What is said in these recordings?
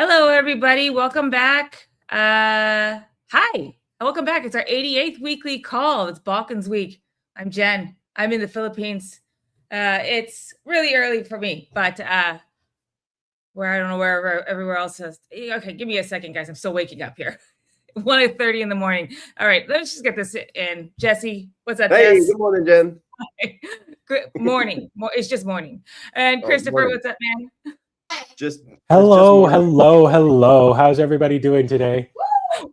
Hello, everybody. Welcome back. Hi. Welcome back. It's our 88th weekly call. It's Balkans week. I'm Jen. I'm in the Philippines. It's really early for me, but where I don't know where everywhere else is. Okay, give me a second, guys. I'm still waking up here. 1:30 in the morning. All right, let's just get this in. Jesse, what's up, Hey, Jess? good morning, Jen. Good morning. It's just morning. And Christopher, morning. what's up, man? Just Hello. morning. How's everybody doing today?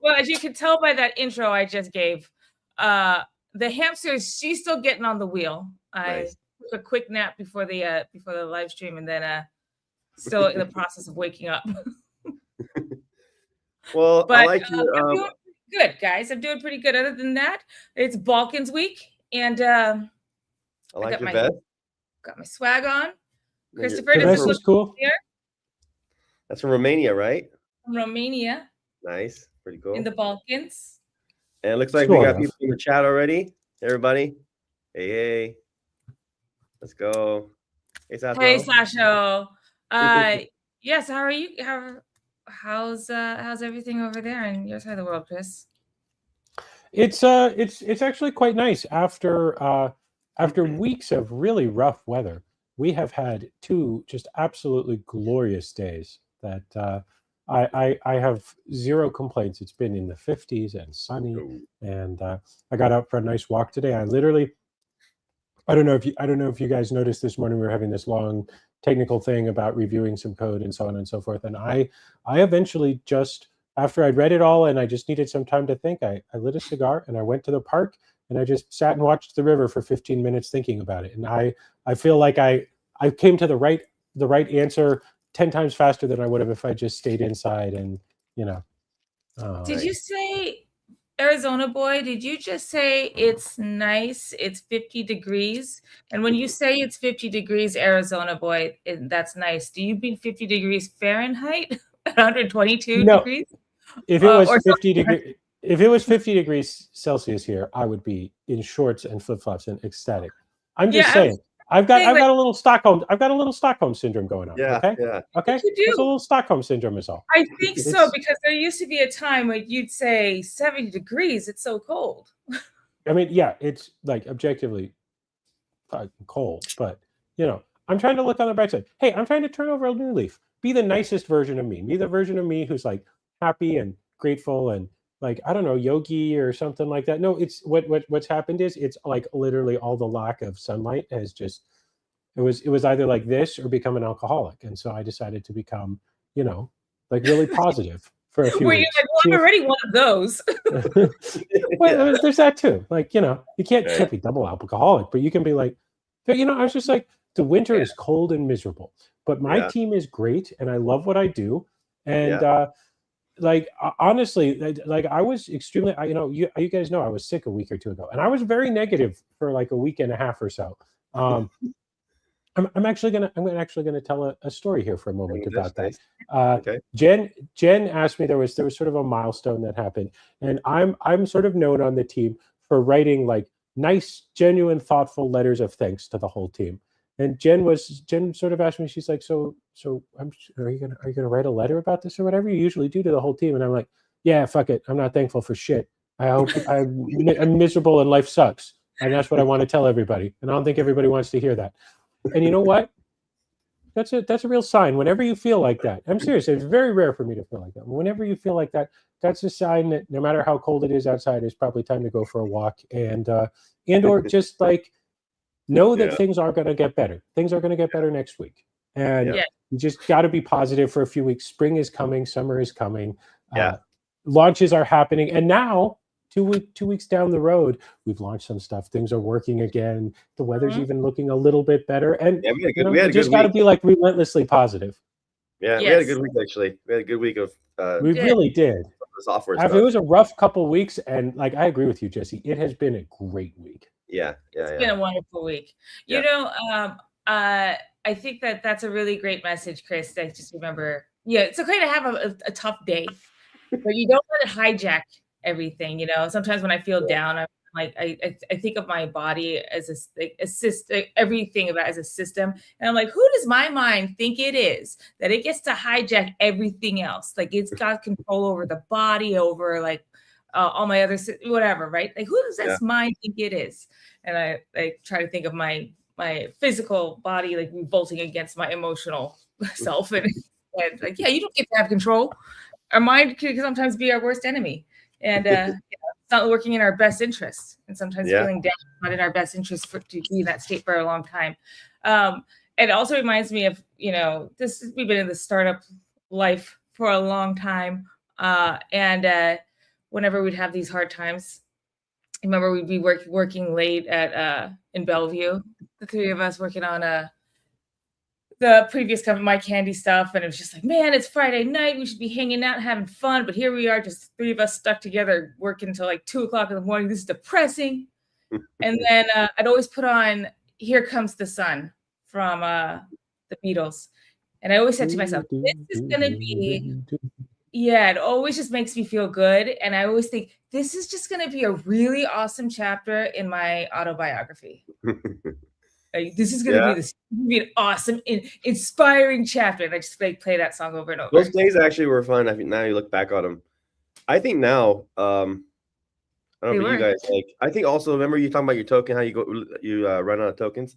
Well, as you can tell by that intro I just gave, the hamster, she's still getting on the wheel. I took a quick nap before the live stream, and then still in the process of waking up. Well, But I like I'm doing good, guys. I'm doing pretty good. Other than that, it's Balkans week, and I like your vest. got my swag on. Christopher, The vest is cool. Here? That's from Romania, right? From Romania. Nice, pretty cool. In the Balkans. And it looks like we got people in the chat already. Everybody, hey, let's go. Hey, Sasho. Hey, Sasho. Yes. How are you? How's everything over there in your side of the world, Chris? It's actually quite nice after weeks of really rough weather. We have had 2 just absolutely glorious days that I have zero complaints. It's been in the 50s and sunny, and I got out for a nice walk today. I don't know if you guys noticed this morning we were having this long technical thing about reviewing some code and so on and so forth. And I eventually, just after I'd read it all and I just needed some time to think, I lit a cigar and I went to the park and I just sat and watched the river for 15 minutes thinking about it. And I feel like I came to the right answer 10 times faster than I would have if I just stayed inside and, Did you say, Arizona boy, did you just say it's nice, it's 50 degrees? And when you say it's 50 degrees, Arizona boy, that's nice. Do you mean 50 degrees Fahrenheit? 122 degrees? If it was 50 degrees, if it was 50 degrees Celsius here, I would be in shorts and flip-flops and ecstatic. I'm just saying. I've got a little Stockholm syndrome going on. Yeah, okay. Yeah. Okay. It's a little Stockholm syndrome is all. I think so, because there used to be a time when you'd say 70 degrees. It's so cold. I mean, yeah, it's like objectively cold, but I'm trying to look on the bright side. Hey, I'm trying to turn over a new leaf. Be the nicest version of me. Be the version of me who's like happy and grateful and like, I don't know, yogi or something like that. No, it's what's happened is it's like literally all the lack of sunlight has just, it was either like this or become an alcoholic. And so I decided to become, like really positive for a few weeks. Like, well, I'm already one of those. Well, there's that too. Like, you can't be double alcoholic, but you can be like, I was just like, the winter is cold and miserable, but my team is great and I love what I do. And, like, honestly, like I was extremely, you guys know I was sick a week or 2 ago, and I was very negative for like a week and a half or so. I'm actually gonna tell a story here for a moment about that. Okay. Jen asked me, there was sort of a milestone that happened, and I'm sort of known on the team for writing like nice, genuine, thoughtful letters of thanks to the whole team. And Jen sort of asked me, she's like, so are you gonna write a letter about this or whatever you usually do to the whole team? And I'm like, yeah, fuck it. I'm not thankful for shit. I'm miserable and life sucks. And that's what I want to tell everybody. And I don't think everybody wants to hear that. And you know what? That's a real sign. Whenever you feel like that, I'm serious. It's very rare for me to feel like that. Whenever you feel like that, that's a sign that no matter how cold it is outside, it's probably time to go for a walk and or just like, know that things are going to get better. Things are going to get better next week. And you just got to be positive for a few weeks. Spring is coming. Summer is coming. Launches are happening. And now, 2 weeks down the road, we've launched some stuff. Things are working again. The weather's even looking a little bit better. And we just got to be like relentlessly positive. Yeah, we had a good week, actually. We had a good week of... we really did. Software stuff. It was a rough couple weeks. And like, I agree with you, Jesse. It has been a great week. It's been a wonderful week. I think that's a really great message, Chris. I just remember, it's okay to have a tough day, but you don't let it hijack everything. Sometimes when I feel down, I'm like I think of my body as everything about as a system, and I'm like, who does my mind think it is that it gets to hijack everything else? Like it's got control over the body, over like all my other whatever, right? Like who does this mind think it is? And I try to think of my physical body like revolting against my emotional self, and like, yeah, you don't get to have control. Our mind can sometimes be our worst enemy, and it's not working in our best interest, and sometimes feeling down is not in our best interest to be in that state for a long time. It also reminds me of, we've been in the startup life for a long time, and whenever we'd have these hard times, I remember we'd be working late at in Bellevue, the three of us working on the previous company, My Candy stuff, and it was just like, man, it's Friday night. We should be hanging out and having fun, but here we are, just three of us stuck together, working until like 2:00 in the morning. This is depressing. And then I'd always put on "Here Comes the Sun" from the Beatles, and I always said to myself, "This is gonna be." Yeah, it always just makes me feel good, and I always think this is just gonna be a really awesome chapter in my autobiography. This is going to be an awesome, inspiring chapter. And I just play that song over and over. Those days actually were fun. I think now you look back on them. I think now, I don't know for you guys. Like, I think also, remember you talking about your token, how you run out of tokens.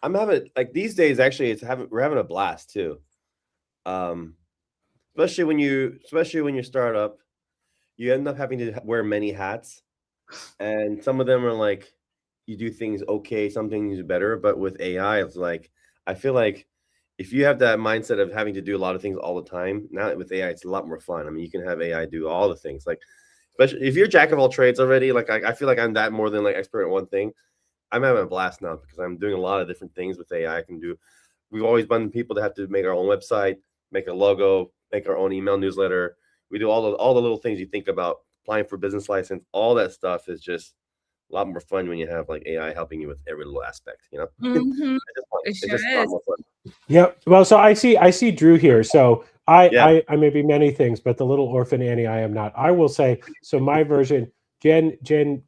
I'm having like these days. Actually, we're having a blast too. Especially when you start up, you end up having to wear many hats, and some of them are like, you do things okay, some things better, but with AI, it's like, I feel like if you have that mindset of having to do a lot of things all the time, now with AI, it's a lot more fun. I mean, you can have AI do all the things, like, especially if you're jack of all trades already, like I feel like I'm that more than like expert at one thing. I'm having a blast now because I'm doing a lot of different things with AI. I can do, we've always been people that have to make our own website, make a logo, make our own email newsletter. We do all the little things you think about, applying for business license. All that stuff is just a lot more fun when you have like AI helping you with every little aspect, Mm-hmm. It's just a lot more fun. Yep. Well, so I see Drew here. So I may be many things, but the little orphan Annie, I am not. I will say, so my version, Jen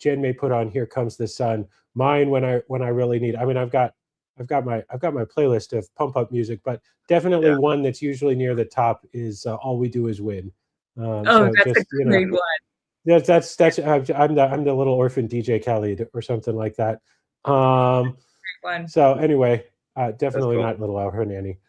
may put on "Here Comes the Sun." Mine when I really need. I mean, I've got my playlist of pump up music, but definitely one that's usually near the top is "All We Do Is Win." So that's a great one. That's I'm the little orphan DJ Khaled or something like that. So anyway, definitely not little orphan Annie.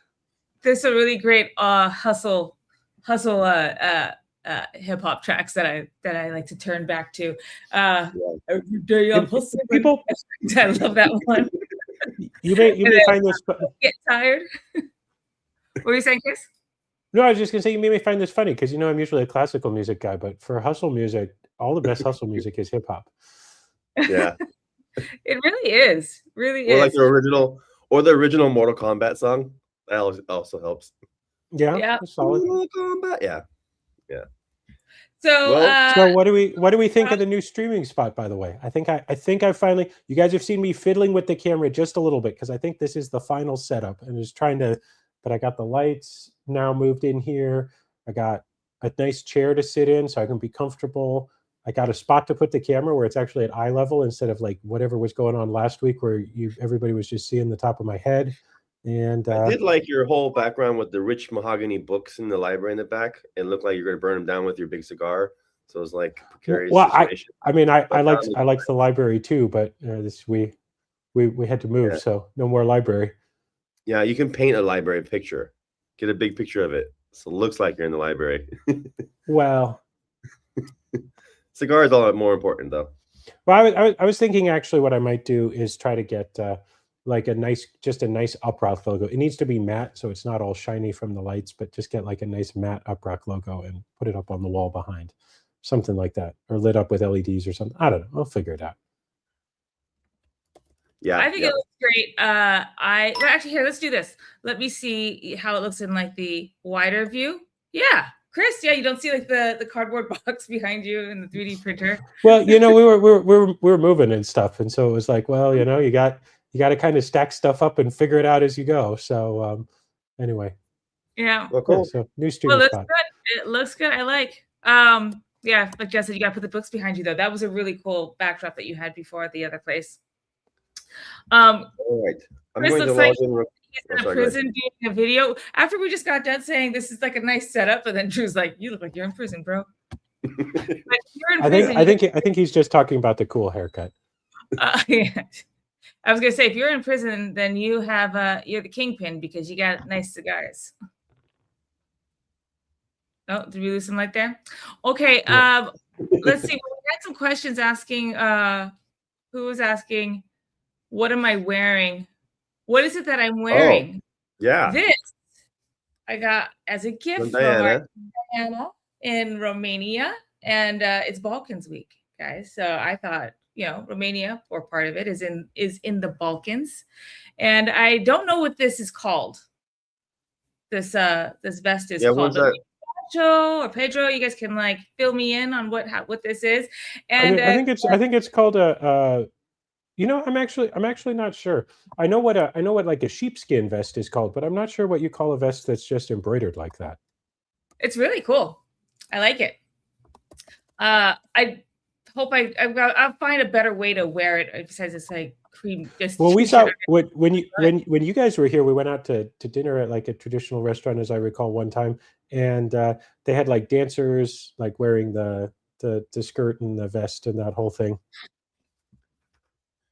There's some really great hustle hip hop tracks that I like to turn back to. Every day I'm hustling. People, I love that one. You may find this. Get tired. What were you saying, Chris? No, I was just gonna say you may find this funny because I'm usually a classical music guy, but for hustle music, all the best hustle music is hip hop. Yeah, it really is. Really is. Like the original Mortal Kombat song. That also helps. Yeah. Solid. Mortal Kombat. Yeah. So, what do we think of the new streaming spot? By the way, I think I finally. You guys have seen me fiddling with the camera just a little bit because I think this is the final setup, and just trying to. But I got the lights now moved in here. I got a nice chair to sit in so I can be comfortable. I got a spot to put the camera where it's actually at eye level instead of like whatever was going on last week where everybody was just seeing the top of my head. And I did like your whole background with the rich mahogany books in the library in the back. It looked like you're going to burn them down with your big cigar. So it was like precarious situation. I mean, I liked the library too, but we had to move, so no more library. Yeah, you can paint a library picture. Get a big picture of it. So it looks like you're in the library. Well, cigars are more important though. Well, I was thinking actually what I might do is try to get like a nice UpRock logo. It needs to be matte, so it's not all shiny from the lights, but just get like a nice matte UpRock logo and put it up on the wall behind. Something like that. Or lit up with LEDs or something. I don't know. I'll figure it out. Yeah, I think it looks great. Actually, here, let's do this. Let me see how it looks in like the wider view. Yeah, Chris. Yeah, you don't see like the cardboard box behind you in the 3D printer. Well, we were moving and stuff, and so it was like, well, you got to kind of stack stuff up and figure it out as you go. So anyway. Yeah. Well, cool. So new streaming spot. It looks good. I like. Yeah, like Jess said, you got to put the books behind you, though. That was a really cool backdrop that you had before at the other place. All right. I'm Chris going to looks like log in. he's in a prison doing a video. After we just got done saying this is like a nice setup, and then Drew's like, "You look like you're in prison, bro." Like, you're in prison, I think he's just talking about the cool haircut. Yeah. I was gonna say, if you're in prison, then you have you're the kingpin because you got nice cigars. Oh, did we lose some light there? Okay, Yeah. let's see. We had some questions asking. Who was asking? What am I wearing? What is it that I'm wearing? Oh, yeah. This I got as a gift from our Diana in Romania, and it's Balkans week, guys. So I thought, Romania, or part of it, is in the Balkans, and I don't know what this is called. This vest is called. Or Pedro, you guys can like fill me in on what this is. And I think it's called a. I'm actually not sure. I know what like a sheepskin vest is called, but I'm not sure what you call a vest that's just embroidered like that. It's really cool. I like it. I hope I'll find a better way to wear it besides this like cream. Well, we saw when you guys were here, we went out to dinner at like a traditional restaurant, as I recall, one time, and they had like dancers like wearing the skirt and the vest and that whole thing.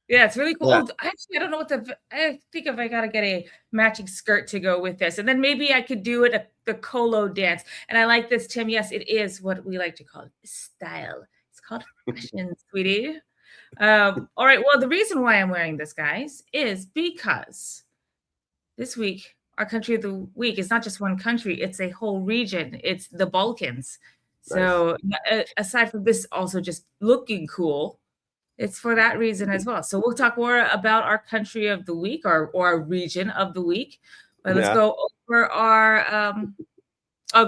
Yeah, it's really cool. Yeah. Actually, I don't know I think if I gotta get a matching skirt to go with this, and then maybe I could do it the Colo dance. And I like this, Tim. Yes, it is what we like to call it style. It's called fashion, sweetie. All right. Well, the reason why I'm wearing this, guys, is because this week our country of the week is not just one country; it's a whole region. It's the Balkans. So aside from this, also just looking cool. It's for that reason as well. So we'll talk more about our country of the week or our region of the week. But let's go over our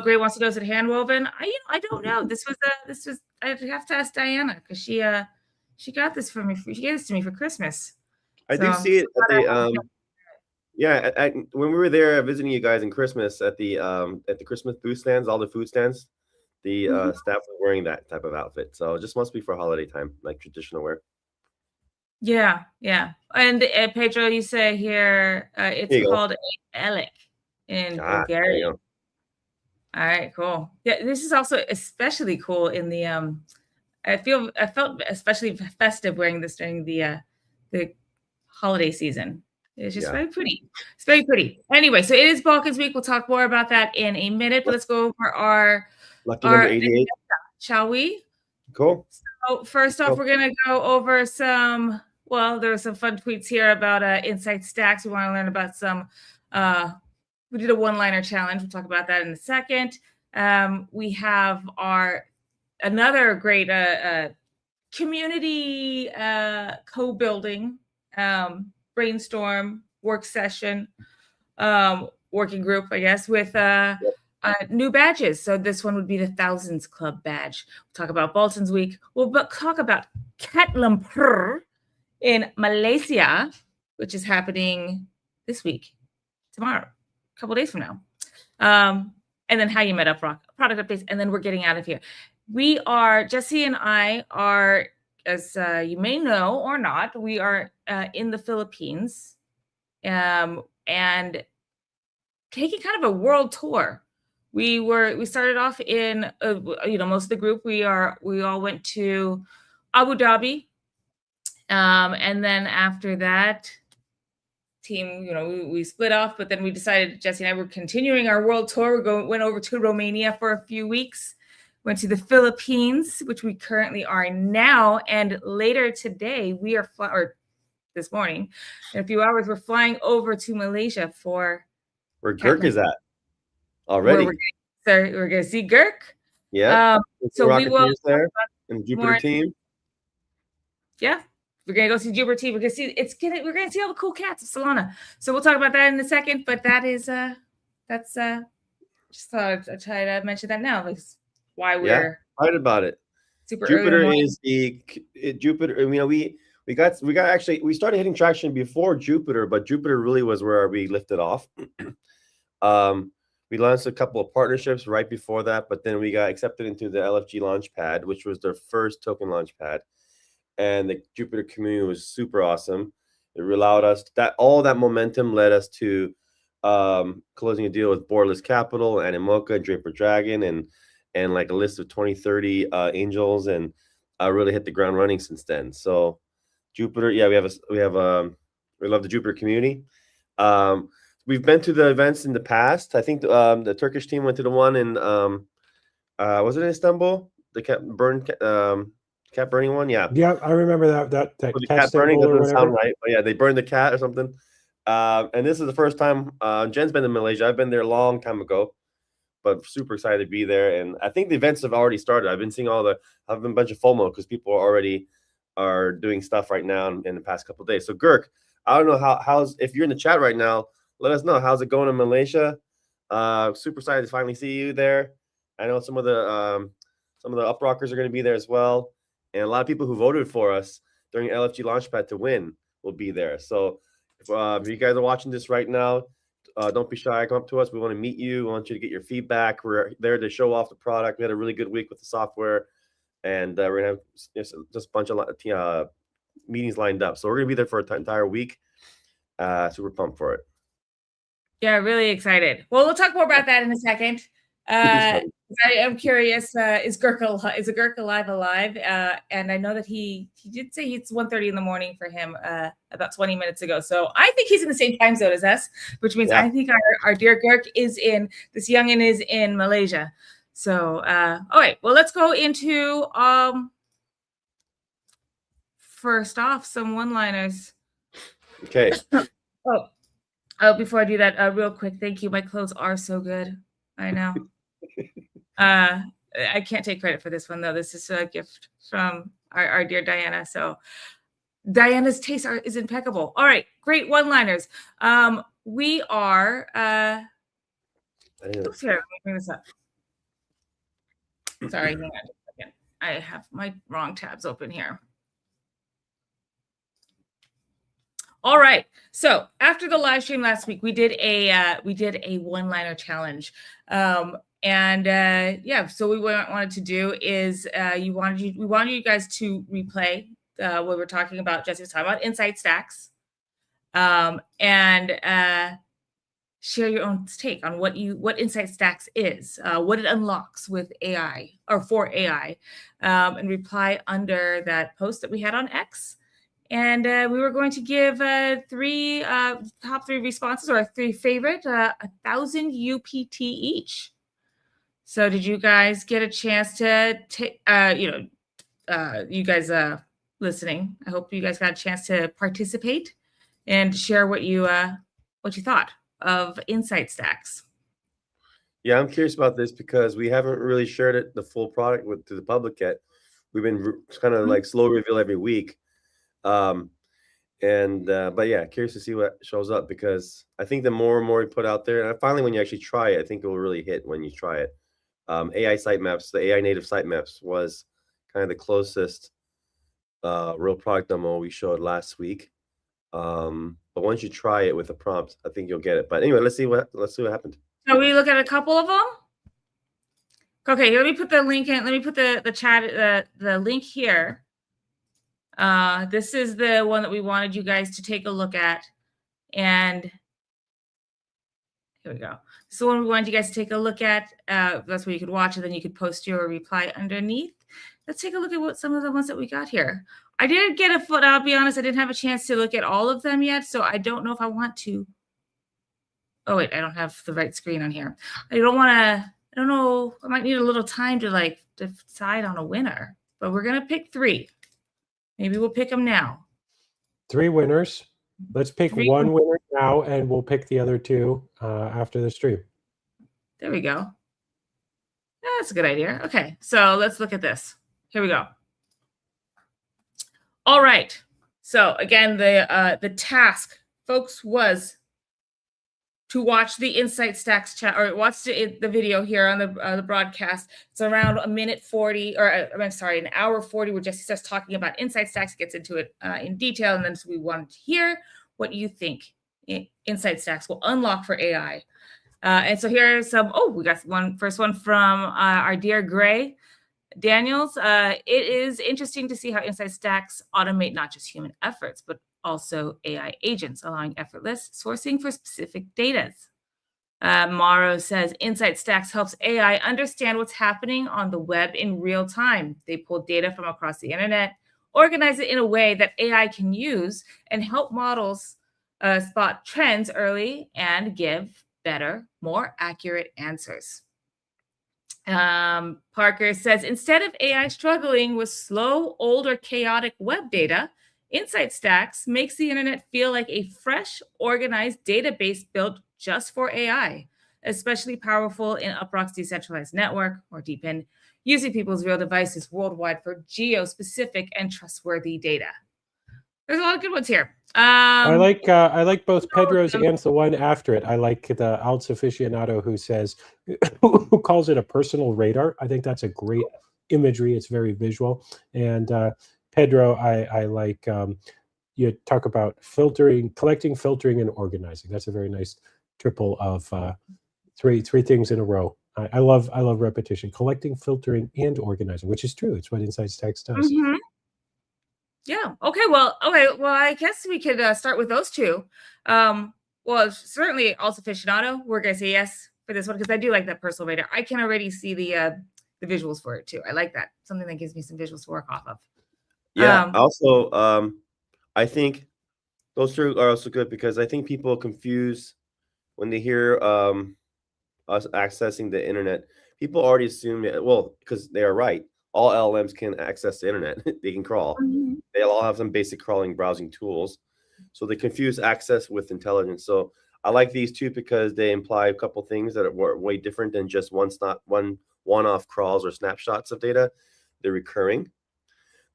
Gray wants to know, is it hand woven? I don't know. This was I have to ask Diana because she got this for me. She gave this to me for Christmas. I do see it at the when we were there visiting you guys in Christmas at the Christmas food stands, all the food stands. The staff was wearing that type of outfit, so it just must be for holiday time, like traditional wear. Yeah. And Pedro, you say here it's called Elek in Bulgaria. All right, cool. Yeah, this is also especially cool in the I felt especially festive wearing this during the holiday season. It's just very pretty. It's very pretty. Anyway, so it is Balkans week. We'll talk more about that in a minute, but let's go over our lucky number 88, shall we? Cool. So first off, we're gonna go over some. Well, there were some fun tweets here about Insight Stacks. We want to learn about some. We did a one-liner challenge. We'll talk about that in a second. We have another great community co-building brainstorm work session working group, I guess, with new badges. So this one would be the Thousands Club badge. We'll talk about Balkans Week. We'll talk about CatLumpurr in Malaysia, which is happening this week, tomorrow, a couple days from now. And then how you met UpRock, product updates, and then we're getting out of here. Jesse and I are, as you may know or not, we are in the Philippines and taking kind of a world tour. We started off in most of the group we all went to Abu Dhabi, and then after that team we split off, but then we decided, Jesse and I were continuing our world tour. Went over to Romania for a few weeks, went to the Philippines, which we currently are now, and later today we are or this morning in a few hours we're flying over to Malaysia for where Girk is at already. We're going to see Girk. Yeah. So we will there and Jupiter team. Yeah. We're going to go see Jupiter team. We're going to see we're going to see all the cool cats of Solana. So we'll talk about that in a second, but that is just thought I'd try to mention that now. Like why we're excited about it. Super Jupiter is Jupiter. We got actually, we started hitting traction before Jupiter, but Jupiter really was where we lifted off. We launched a couple of partnerships right before that, but then we got accepted into the LFG Launchpad, which was their first token launchpad. And the Jupiter community was super awesome. It allowed us all that momentum led us to closing a deal with Borderless Capital, Animoca, and Draper Dragon, and like a list of 20, 30 angels, and really hit the ground running since then. So Jupiter, yeah, we love the Jupiter community. We've been to the events in the past. I think the Turkish team went to the one in was it in Istanbul? The cat burning one, yeah. Yeah, I remember that the cat cat burning symbol or doesn't whatever. sound right, but yeah, they burned the cat or something. And this is the first time Jen's been to Malaysia. I've been there a long time ago, but super excited to be there. And I think the events have already started. I've been seeing I've been a bunch of FOMO because people already are doing stuff right now in the past couple of days. So Girk, I don't know how's if you're in the chat right now, let us know how's it going in Malaysia. Super excited to finally see you there. I know some of the UpRockers are going to be there as well, and a lot of people who voted for us during LFG Launchpad to win will be there. So if you guys are watching this right now, don't be shy. Come up to us. We want to meet you. We want you to get your feedback. We're there to show off the product. We had a really good week with the software, and we're gonna have just a bunch of meetings lined up. So we're gonna be there for an entire week. Super pumped for it. Yeah, really excited. Well, we'll talk more about that in a second. I am curious, is Gurk alive? And I know that he did say it's 1:30 in the morning for him about 20 minutes ago. So I think he's in the same time zone as us, which means I think our dear Gurk this youngin is in Malaysia. So, all right, well, let's go into first off, some one-liners. Okay. Oh, before I do that, real quick, thank you. My clothes are so good. I know. I can't take credit for this one, though. This is a gift from our dear Diana. So Diana's taste is impeccable. All right, great one-liners. We are oops, here, let me bring this up. Sorry, hang on a second. I have my wrong tabs open here. All right. So after the live stream last week, we did a one-liner challenge. Yeah, so we wanted to do is we wanted you guys to replay what we're talking about. Jesse was talking about insight stacks, and share your own take on what insight stacks is, what it unlocks with AI or for AI, and reply under that post that we had on X. And we were going to give top three responses, or three favorite, 1,000 UPT each. So did you guys get a chance to take, you guys listening, I hope you guys got a chance to participate and share what you thought of insight stacks. Yeah, I'm curious about this because we haven't really shared the full product to the public yet. We've been kind of like slow reveal every week. But yeah, curious to see what shows up, because I think the more and more we put out there, and finally when you actually try it, I think it will really hit when you try it. AI sitemaps, the AI native sitemaps was kind of the closest real product demo we showed last week. But once you try it with a prompt, I think you'll get it. But anyway, let's see what happened. So we look at a couple of them. Okay, let me put the link in. Let me put the chat the link here. This is the one that we wanted you guys to take a look at. And here we go. This is the one we wanted you guys to take a look at. That's where you could watch it, then you could post your reply underneath. Let's take a look at what some of the ones that we got here. I didn't get a foot. I'll be honest, I didn't have a chance to look at all of them yet, so I don't know if I want to. Oh wait, I don't have the right screen on here. I don't know. I might need a little time to decide on a winner, but we're gonna pick three. Maybe we'll pick them now. 3 winners. Let's pick one winner now, and we'll pick the other 2 after the stream. There we go. That's a good idea. Okay, so let's look at this. Here we go. All right. So again, the task, folks, was to watch the Insight Stacks chat, or watch the video here on the broadcast. It's around a minute 40, or I'm sorry, an hour 40, where Jesse starts talking about Insight Stacks, gets into it in detail, and then so we wanted to hear what you think Insight Stacks will unlock for AI. And so here are some, we got first one from our dear Gray Daniels. It is interesting to see how Insight Stacks automate not just human efforts, but also AI agents, allowing effortless sourcing for specific data. Morrow says Insight Stacks helps AI understand what's happening on the web in real time. They pull data from across the internet, organize it in a way that AI can use, and help models spot trends early and give better, more accurate answers. Parker says, instead of AI struggling with slow, old, or chaotic web data, Insight Stacks makes the internet feel like a fresh, organized database built just for AI, especially powerful in UpRock's decentralized network, or DeepIn, using people's real devices worldwide for geo-specific and trustworthy data. There's a lot of good ones here. I like both Pedro's and the one after it. I like the Alts aficionado who says, who calls it a personal radar. I think that's a great imagery. It's very visual. And Pedro, I like, you talk about filtering, collecting, filtering, and organizing. That's a very nice triple of three things in a row. I love repetition, collecting, filtering, and organizing, which is true. It's what Insight Stacks does. Mm-hmm. Yeah. Okay. Well, I guess we could start with those two. Well, certainly Alts aficionado. We're gonna say yes for this one because I do like that personal radar. I can already see the visuals for it too. I like that. Something that gives me some visuals to work off of. Yeah. Also, I think those two are also good because I think people confuse when they hear us accessing the internet. People already assume that, well, because they are right. All LLMs can access the internet. They can crawl. Mm-hmm. They all have some basic crawling browsing tools. So they confuse access with intelligence. So I like these two because they imply a couple things that are way different than just one-off crawls or snapshots of data. They're recurring.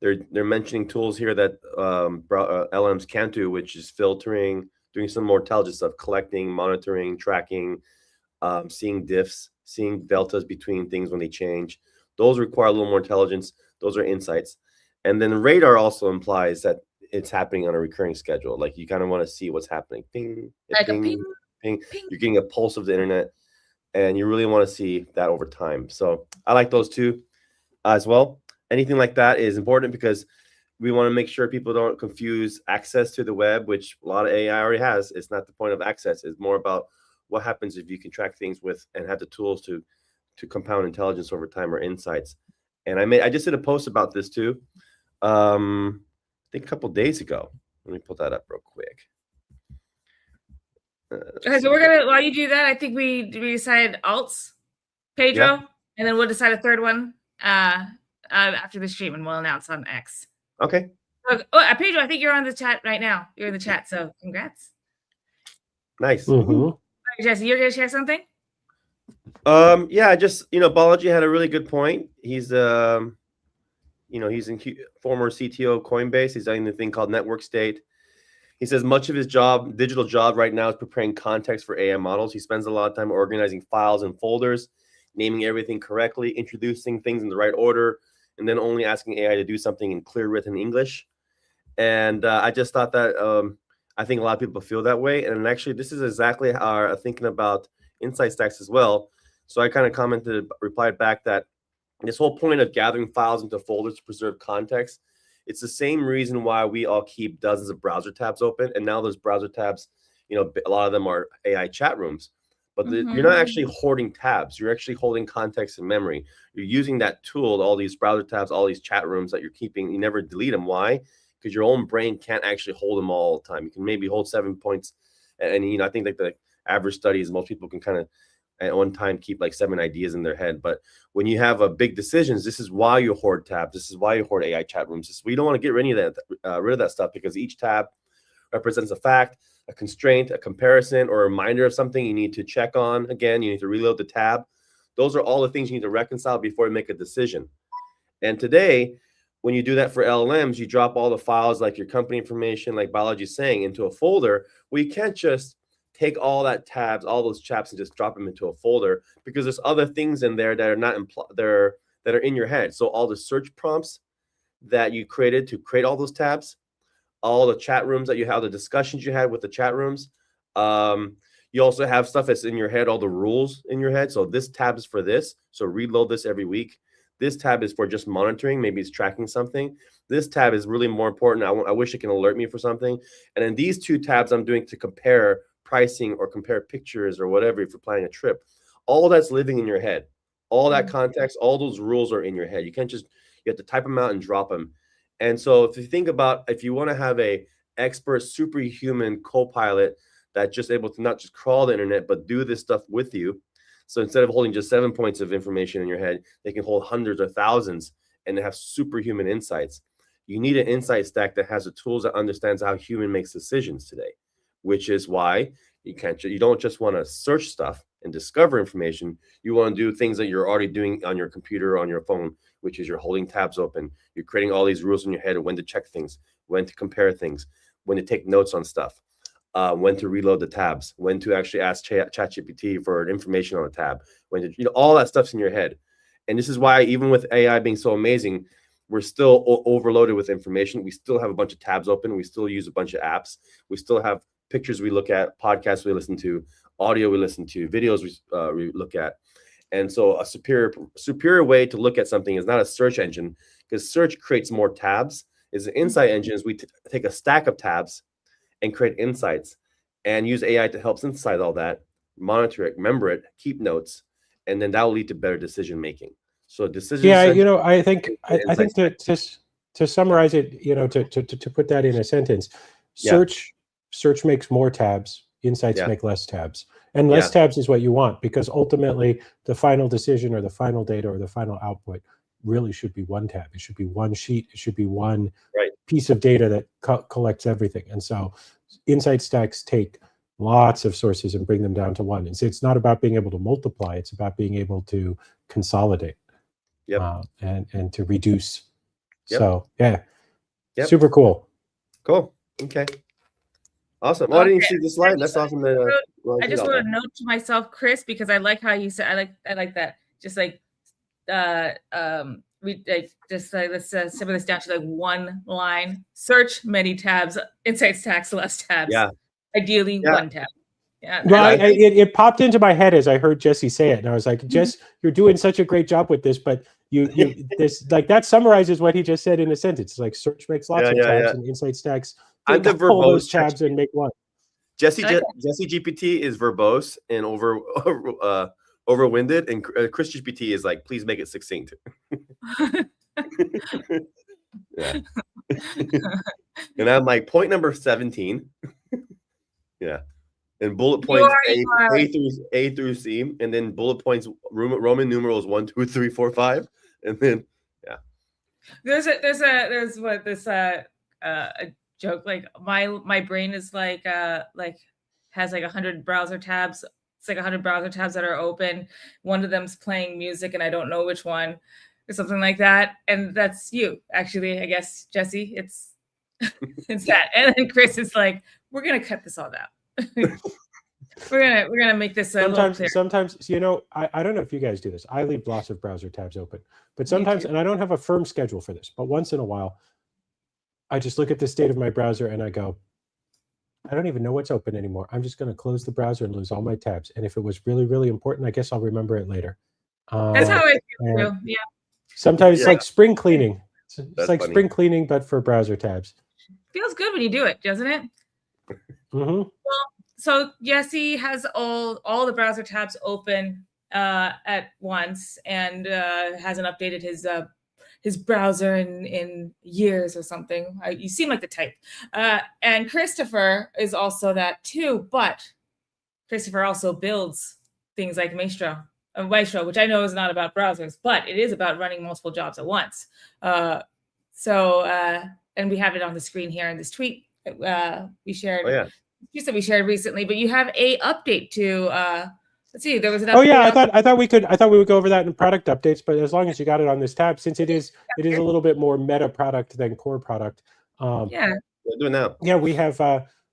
They're mentioning tools here that LLMs can't do, which is filtering, doing some more intelligent stuff, collecting, monitoring, tracking, seeing diffs, seeing deltas between things when they change. Those require a little more intelligence. Those are insights. And then radar also implies that it's happening on a recurring schedule. Like you kind of want to see what's happening. Ping, Like ping, a ping, ping. ping. You're getting a pulse of the internet, and you really want to see that over time. So I like those two as well. Anything like that is important because we want to make sure people don't confuse access to the web, which a lot of AI already has. It's not the point of access. It's more about what happens if you can track things with and have the tools to compound intelligence over time or insights. And I just did a post about this too. I think a couple days ago. Let me pull that up real quick. Okay, so we're gonna, while you do that, I think we decided alts, Pedro, Yeah. and then we'll decide a third one after the stream, and we'll announce on X. Okay. Pedro, I think you're on the chat right now. You're in the chat, so congrats. Nice. Mm-hmm. Jesse, you're gonna share something? Yeah, just Balaji had a really good point. He's he's in former CTO of Coinbase. He's doing the thing called network state. He says much of his digital job right now is preparing context for AI models. He spends a lot of time organizing files and folders, naming everything correctly, introducing things in the right order, and then only asking AI to do something in clear written English. And I just thought that I think a lot of people feel that way. And actually, this is exactly how I'm thinking about Insight Stacks as well. So I kind of replied back that this whole point of gathering files into folders to preserve context, it's the same reason why we all keep dozens of browser tabs open. And now those browser tabs, a lot of them are AI chat rooms. But you're not actually hoarding tabs. You're actually holding context and memory. You're using that tool, all these browser tabs, all these chat rooms that you're keeping. You never delete them. Why? Because your own brain can't actually hold them all the time. You can maybe hold 7 points. And I think like the average study is most people can kind of at one time keep like 7 ideas in their head. But when you have a big decisions, this is why you hoard tabs. This is why you hoard AI chat rooms. We don't want to get rid of that stuff because each tab represents a fact, a constraint, a comparison, or a reminder of something you need to check on. Again, you need to reload the tab. Those are all the things you need to reconcile before you make a decision. And today, when you do that for LLMs, you drop all the files like your company information, like Balaji's saying, into a folder. Well, you can't just take all that tabs, all those chats, and just drop them into a folder because there's other things in there that are not that are in your head. So all the search prompts that you created to create all those tabs, all the chat rooms that you have, the discussions you had with the chat rooms, You also have stuff that's in your head, all the rules in your head. So this tab is for this. So reload this every week. This tab is for just monitoring. Maybe it's tracking something. This tab is really more important. I wish it can alert me for something. And then these 2 tabs I'm doing to compare pricing or compare pictures or whatever if you're planning a trip. All that's living in your head. All that context, all those rules are in your head. You can't just, you have to type them out and drop them. And so if you think about, if you want to have a expert superhuman co-pilot that's just able to not just crawl the internet, but do this stuff with you. So instead of holding just 7 points of information in your head, they can hold hundreds or thousands and have superhuman insights. You need an insight stack that has the tools that understands how human makes decisions today, which is why you don't just want to search stuff and discover information. You want to do things that you're already doing on your computer or on your phone, which is you're holding tabs open. You're creating all these rules in your head of when to check things, when to compare things, when to take notes on stuff. When to reload the tabs, when to actually ask ChatGPT for information on a tab, when to, all that stuff's in your head. And this is why, even with AI being so amazing, we're still overloaded with information. We still have a bunch of tabs open. We still use a bunch of apps. We still have pictures we look at, podcasts we listen to, audio we listen to, videos we look at. And so a superior way to look at something is not a search engine, because search creates more tabs. Is an insight engine is we take a stack of tabs and create insights and use AI to help synthesize all that, monitor it, remember it, keep notes, and then that will lead to better decision making. So decisions. Yeah, I think to summarize it, to put that in a sentence, search makes more tabs, insights make less tabs. And less tabs is what you want, because ultimately the final decision or the final data or the final output really should be one tab. It should be one sheet. It should be one piece of data that collects everything. And so insight stacks take lots of sources and bring them down to one. And so it's not about being able to multiply. It's about being able to consolidate and to reduce. So super cool. Cool. Okay. Awesome. Well, I didn't see the slide. That's awesome. I just wrote a note to myself, Chris, because I like how you said, I like that. Just like, let's simmer this down to like one line. Search many tabs, insight stacks, less tabs. Yeah. Ideally, one tab. Yeah. Well, it popped into my head as I heard Jesse say it, and I was like, Jess, you're doing such a great job with this, but this like that summarizes what he just said in a sentence. It's like search makes lots of tabs, and insight stacks take all those tabs and make one. Jesse GPT is verbose and overwinded, and Chris GPT is like, please make it succinct. And I'm like, point number 17. And bullet points A through C, and then bullet points Roman numerals 1, 2, 3, 4, 5, and then there's a joke, like my brain is like has like 100 browser tabs. It's like 100 browser tabs that are open. One of them's playing music, and I don't know which one, or something like that. And that's you, actually, I guess, Jesse. It's that. And then Chris is like, we're gonna cut this all out. we're gonna make this sometimes. I don't know if you guys do this. I leave lots of browser tabs open, but sometimes, and I don't have a firm schedule for this, but once in a while, I just look at the state of my browser and I go, I don't even know what's open anymore. I'm just going to close the browser and lose all my tabs. And if it was really, really important, I guess I'll remember it later. That's how I feel too. Yeah. Sometimes it's like spring cleaning. It's like spring cleaning, but for browser tabs. Feels good when you do it, doesn't it? Well, so Jesse has all the browser tabs open at once, and hasn't updated his browser in years or something. You seem like the type. And Christopher is also that too, but Christopher also builds things like Maestro, which I know is not about browsers, but it is about running multiple jobs at once. And we have it on the screen here in this tweet we shared. You said we shared recently, but you have a update to let's see. There was an update. I thought we would go over that in product updates, but as long as you got it on this tab, since it is a little bit more meta product than core product. We'll do it now. Yeah, we have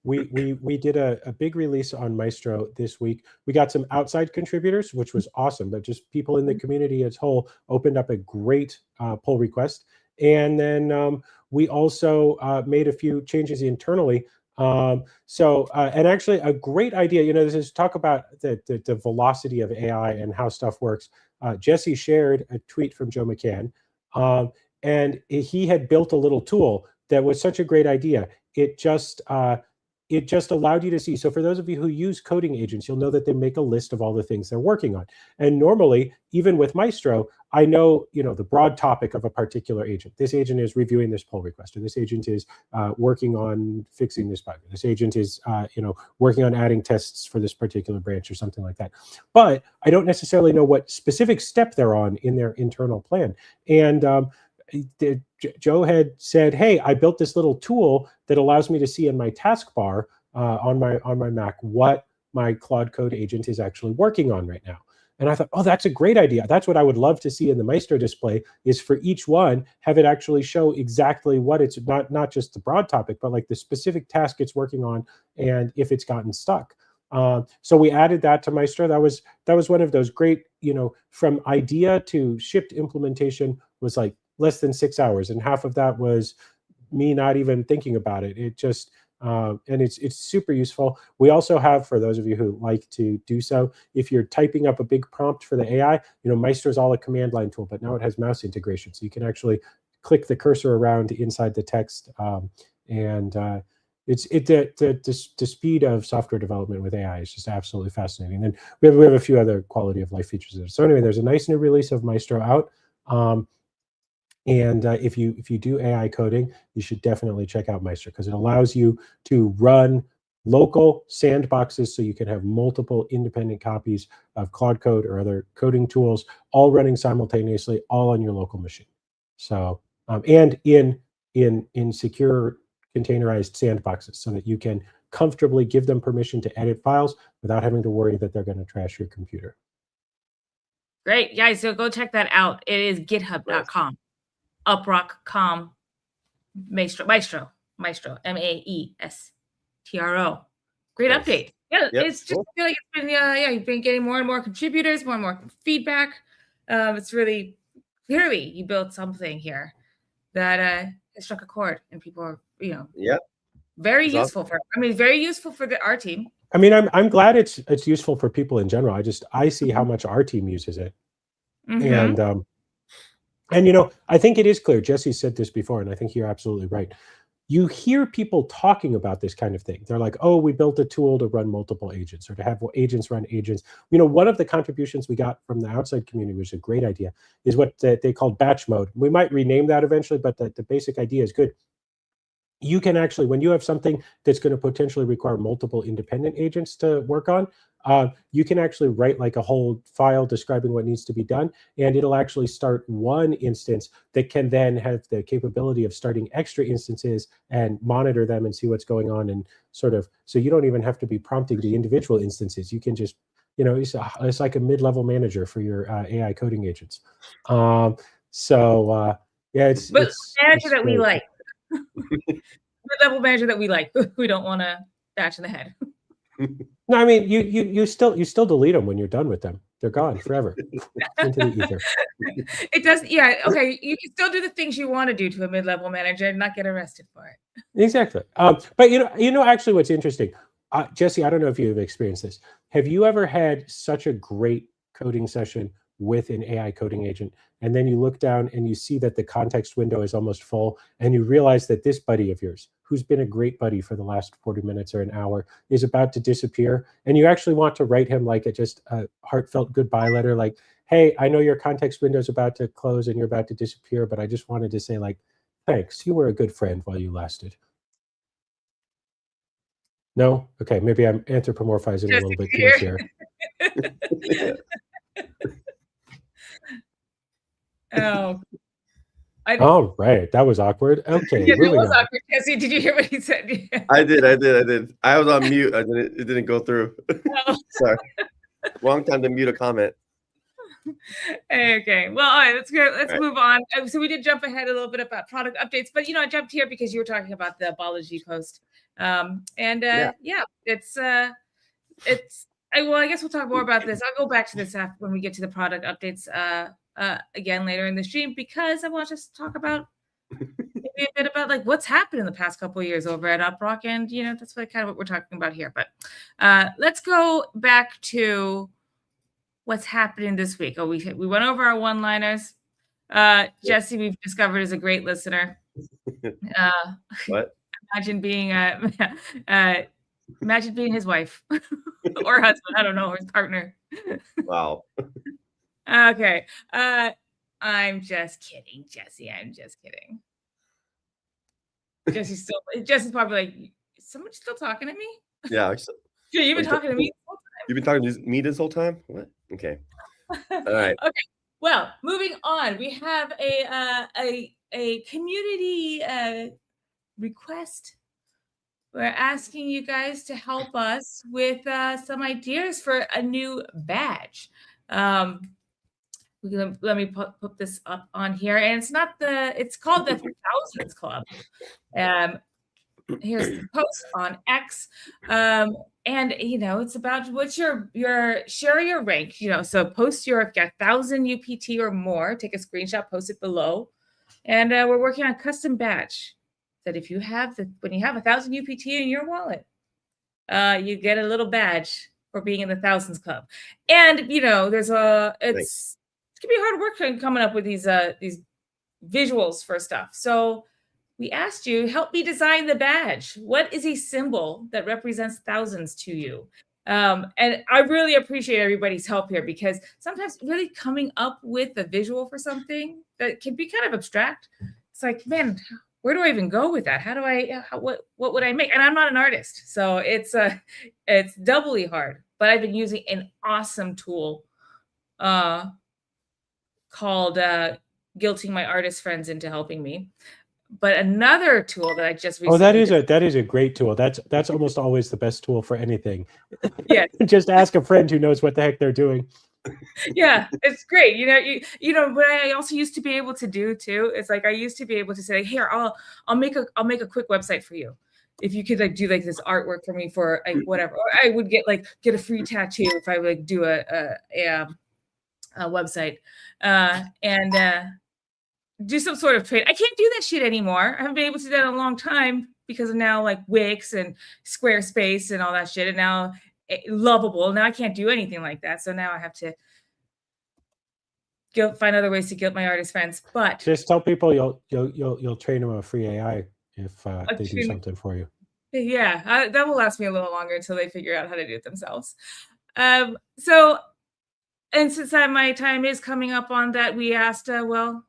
we did a big release on Maestro this week. We got some outside contributors, which was awesome, but just people in the community as a whole opened up a great pull request. And then we also made a few changes internally And actually a great idea, this is talk about the velocity of AI and how stuff works. Jesse shared a tweet from Joe McCann, and he had built a little tool that was such a great idea. It just allowed you to see. So for those of you who use coding agents, you'll know that they make a list of all the things they're working on. And normally, even with Maestro, I know, the broad topic of a particular agent. This agent is reviewing this pull request, or this agent is working on fixing this bug. This agent is, working on adding tests for this particular branch or something like that. But I don't necessarily know what specific step they're on in their internal plan. And Joe had said, hey, I built this little tool that allows me to see in my taskbar on my Mac what my Claude Code agent is actually working on right now. And I thought, oh, that's a great idea. That's what I would love to see in the Maestro display, is for each one, have it actually show exactly what it's, not just the broad topic, but like the specific task it's working on and if it's gotten stuck. So we added that to Maestro. That was one of those great, from idea to shipped implementation was like less than 6 hours, and half of that was me not even thinking about it. It just and it's super useful. We also have, for those of you who like to do so, if you're typing up a big prompt for the AI, Maestro is all a command line tool, but now it has mouse integration, so you can actually click the cursor around inside the text, and the speed of software development with AI is just absolutely fascinating. And we have a few other quality of life features there. So anyway, there's a nice new release of Maestro out. And if you do AI coding, you should definitely check out Maestro, because it allows you to run local sandboxes, so you can have multiple independent copies of Claude Code or other coding tools all running simultaneously, all on your local machine. So and in secure containerized sandboxes, so that you can comfortably give them permission to edit files without having to worry that they're going to trash your computer. Great, guys. So go check that out. It is github.com. UpRock.com, Maestro, Maestro, Maestro. Great Nice. update. Yeah, Yep, it's just, cool. I feel like it's been, you've been getting more and more contributors, more and more feedback. It's really clearly you built something here that has struck a chord, and people are, very It's useful for. I mean, very useful for our team. I mean, I'm glad it's useful for people in general. I see how much our team uses it, and I think it is clear. Jesse said this before, and I think you're absolutely right. You hear people talking about this kind of thing. They're like, oh, we built a tool to run multiple agents, or to have agents run agents. One of the contributions we got from the outside community, which is a great idea, is what they called batch mode. We might rename that eventually, but the basic idea is good. You can actually, when you have something that's going to potentially require multiple independent agents to work on, you can actually write like a whole file describing what needs to be done, and it'll actually start one instance that can then have the capability of starting extra instances and monitor them and see what's going on, and so you don't even have to be prompting the individual instances. You can just, it's like a mid-level manager for your AI coding agents. Yeah, it's manager that we great. like. Mid-level manager that we like. We don't want to bash in the head. No, I mean, you still delete them when you're done with them. They're gone forever into the ether. It does, yeah. Okay, you can still do the things you want to do to a mid-level manager and not get arrested for it. Exactly. But actually, what's interesting, Jesse, I don't know if you've experienced this. Have you ever had such a great coding session with an AI coding agent, and then you look down and you see that the context window is almost full, and you realize that this buddy of yours, who's been a great buddy for the last 40 minutes or an hour, is about to disappear, and you actually want to write him like a heartfelt goodbye letter, like, hey, I know your context window is about to close and you're about to disappear, but I just wanted to say, like, thanks, you were a good friend while you lasted. No? Okay, maybe I'm anthropomorphizing a little bit too much here. Oh. Oh, right. That was awkward. Okay. Yeah, it was awkward. Jesse, did you hear what he said? Yeah. I did. I was on mute. It didn't go through. Oh. Sorry. Wrong time to mute a comment. Okay. Well, all right. Let's go. Let's move on. So we did jump ahead a little bit about product updates, but I jumped here because you were talking about the Balaji post. I guess we'll talk more about this. I'll go back to this when we get to the product updates again later in the stream, because I want to just talk about maybe a bit about like what's happened in the past couple of years over at UpRock, and that's kind of what we're talking about here. But let's go back to what's happening this week. Oh, we went over our one-liners. Jesse, we've discovered, is a great listener. What? Imagine being his wife or husband. I don't know, or his partner. Wow. Okay. I'm just kidding, Jesse. I'm just kidding. Jesse's probably like, is someone still talking to me? Yeah. You've been talking to me this whole time? You've been talking to me this whole time? What? Okay. All right. Okay. Well, moving on. We have a community request. We're asking you guys to help us with some ideas for a new badge. Let me put this up on here, and it's called the Thousands Club. Here's the post on X, and it's about what's your share your rank. So post if you got 1,000 UPT or more, take a screenshot, post it below, and we're working on a custom badge that if you have when you have 1,000 UPT in your wallet, you get a little badge for being in the Thousands Club. And it can be hard work coming up with these visuals for stuff. So we asked you, help me design the badge. What is a symbol that represents thousands to you? And I really appreciate everybody's help here, because sometimes really coming up with a visual for something that can be kind of abstract. It's like, man, where do I even go with that? What would I make? And I'm not an artist, so it's doubly hard. But I've been using an awesome tool called guilting my artist friends into helping me. But another tool that I just recently that is a great tool. That's almost always the best tool for anything. Yeah. Just ask a friend who knows what the heck they're doing. Yeah, it's great. What I also used to be able to do too, it's like I used to be able to say, here, I'll make a quick website for you. If you could do like this artwork for me for like whatever, or I would get a free tattoo if I would do a website and do some sort of trade. I can't do that shit anymore. I haven't been able to do that in a long time because of now like Wix and Squarespace and all that shit. And now Lovable. Now I can't do anything like that. So now I have to find other ways to guilt my artist friends. But just tell people you'll train them a free AI if they do something for you. Yeah, that will last me a little longer until they figure out how to do it themselves. So, and since my time is coming up on that, we asked, well,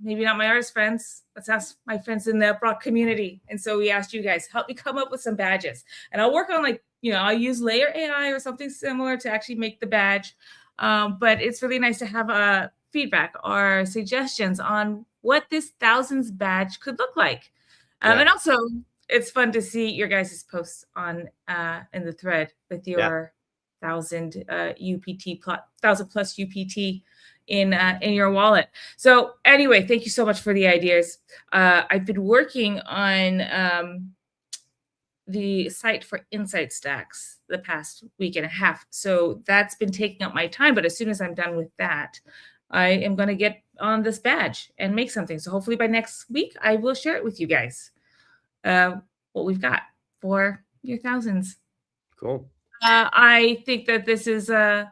maybe not my artist friends. Let's ask my friends in the UpRock community. And so we asked you guys, help me come up with some badges. And I'll work on I'll use Layer AI or something similar to actually make the badge. But it's really nice to have feedback or suggestions on what this thousands badge could look like. And also, it's fun to see your guys' posts on in the thread with your 1,000 UPT, 1,000 plus UPT in your wallet. So anyway, thank you so much for the ideas. I've been working on the site for insight stacks the past week and a half. So that's been taking up my time. But as soon as I'm done with that, I am going to get on this badge and make something. So hopefully by next week, I will share it with you guys. What we've got for your thousands. Cool. I think that this is I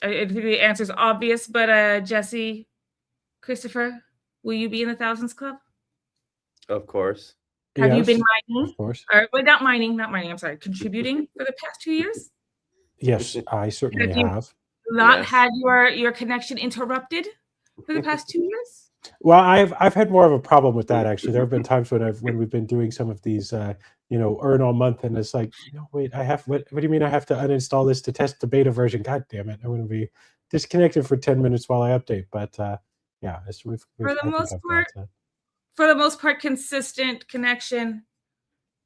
think the answer is obvious, but Jesse, Christopher, will you be in the Thousands Club? Of course. Have you been mining? Of course. Or not mining. I'm sorry. Contributing for the past 2 years? Yes, I certainly have. Not had your connection interrupted for the past 2 years? Well, I've had more of a problem with that, actually. There have been times when we've been doing some of these earn all month, and it's like, wait, what do you mean I have to uninstall this to test the beta version? God damn it, I'm going to be disconnected for 10 minutes while I update. But yeah, for the most part, consistent connection,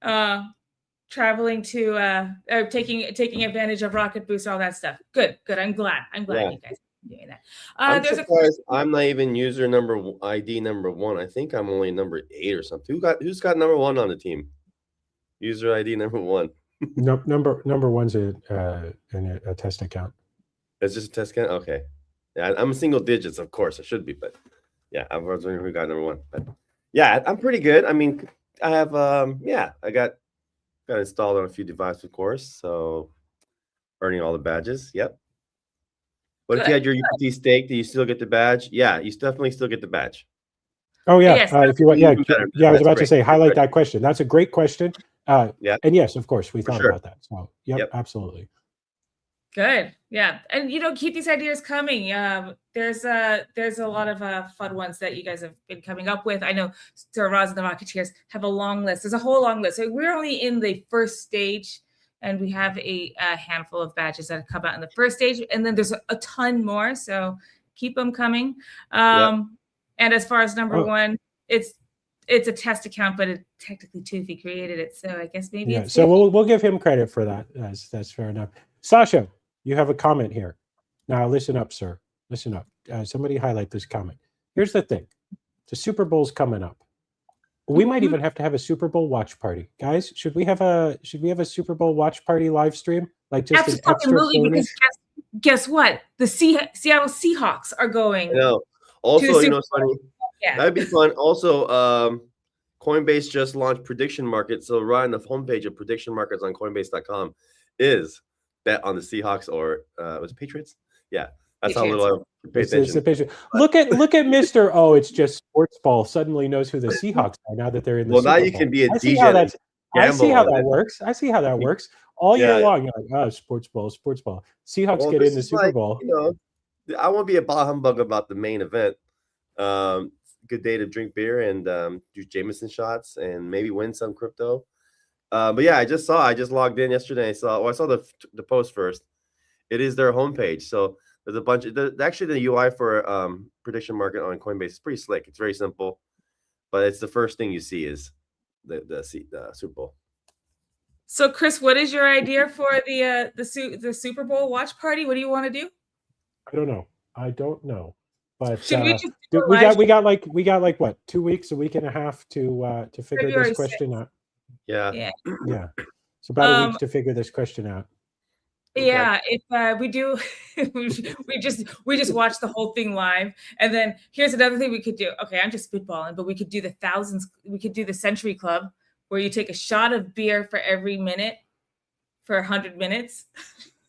traveling to taking advantage of Rocket Boost, all that stuff. Good. I'm glad you guys are doing that. I'm surprised I'm not even user ID number 1. I think I'm only number 8 or something. Who's got number 1 on the team? User ID number 1. No, number one's a test account. It's just a test account. Okay. Yeah, I'm single digits, of course. I should be, but yeah, I was wondering who got number one. But yeah, I'm pretty good. I mean, I have I got installed on a few devices, of course. So earning all the badges. Yep. But if you had your UPT stake, do you still get the badge? Yeah, you definitely still get the badge. Oh yeah, Yes. if you want, yeah, Even better. yeah. I was That's about to great. say highlight that question. That's a great question. Yeah. And yes, of course, we For thought sure. about that. So yep. Absolutely. Good. Yeah. And keep these ideas coming. There's a lot of fun ones that you guys have been coming up with. I know Sir Roz and the Rocketeers have a long list. There's a whole long list. So we're only in the first stage, and we have a handful of badges that have come out in the first stage, and then there's a ton more. So keep them coming. And as far as number one, it's a test account, but it technically Toothy created it. So I guess maybe it's so we'll give him credit for that. That's fair enough. Sasha, you have a comment here. Now listen up, sir. Listen up. Somebody highlight this comment. Here's the thing. The Super Bowl's coming up. We might even have to have a Super Bowl watch party. Guys, should we have a Super Bowl watch party live stream? Like just an extra bonus? Because guess what? The Seattle Seahawks are going. No. Also, it's funny. Yeah. That'd be fun. Also, Coinbase just launched prediction market. So right on the homepage of prediction markets on Coinbase.com is bet on the Seahawks or was it Patriots? Yeah. That's Patriots. how little I pay attention. Look at Mr. Oh, it's just sports ball. Suddenly knows who the Seahawks are now that they're in the Super now Bowl. you can be a DJ. I see how that works. I see how that works. All year long, you're like, oh, sports ball. Seahawks get in the Super Bowl. I won't be a bah humbug about the main event. Good day to drink beer and do Jameson shots and maybe win some crypto. But yeah, I just logged in yesterday. I saw the post first. It is their homepage. So there's a bunch of actually the UI for prediction market on Coinbase is pretty slick. It's very simple, but it's the first thing you see is the Super Bowl. So Chris, what is your idea for the Super Bowl watch party? What do you want to do? I don't know. But should we just we got like what, 2 weeks, a week and a half to figure February this question 6th. out. Yeah. It's about a week to figure this question out. Yeah, if we do, we just watch the whole thing live, and then here's another thing we could do. Okay, I'm just spitballing, but we could do we could do the Century Club, where you take a shot of beer for every minute for 100 minutes.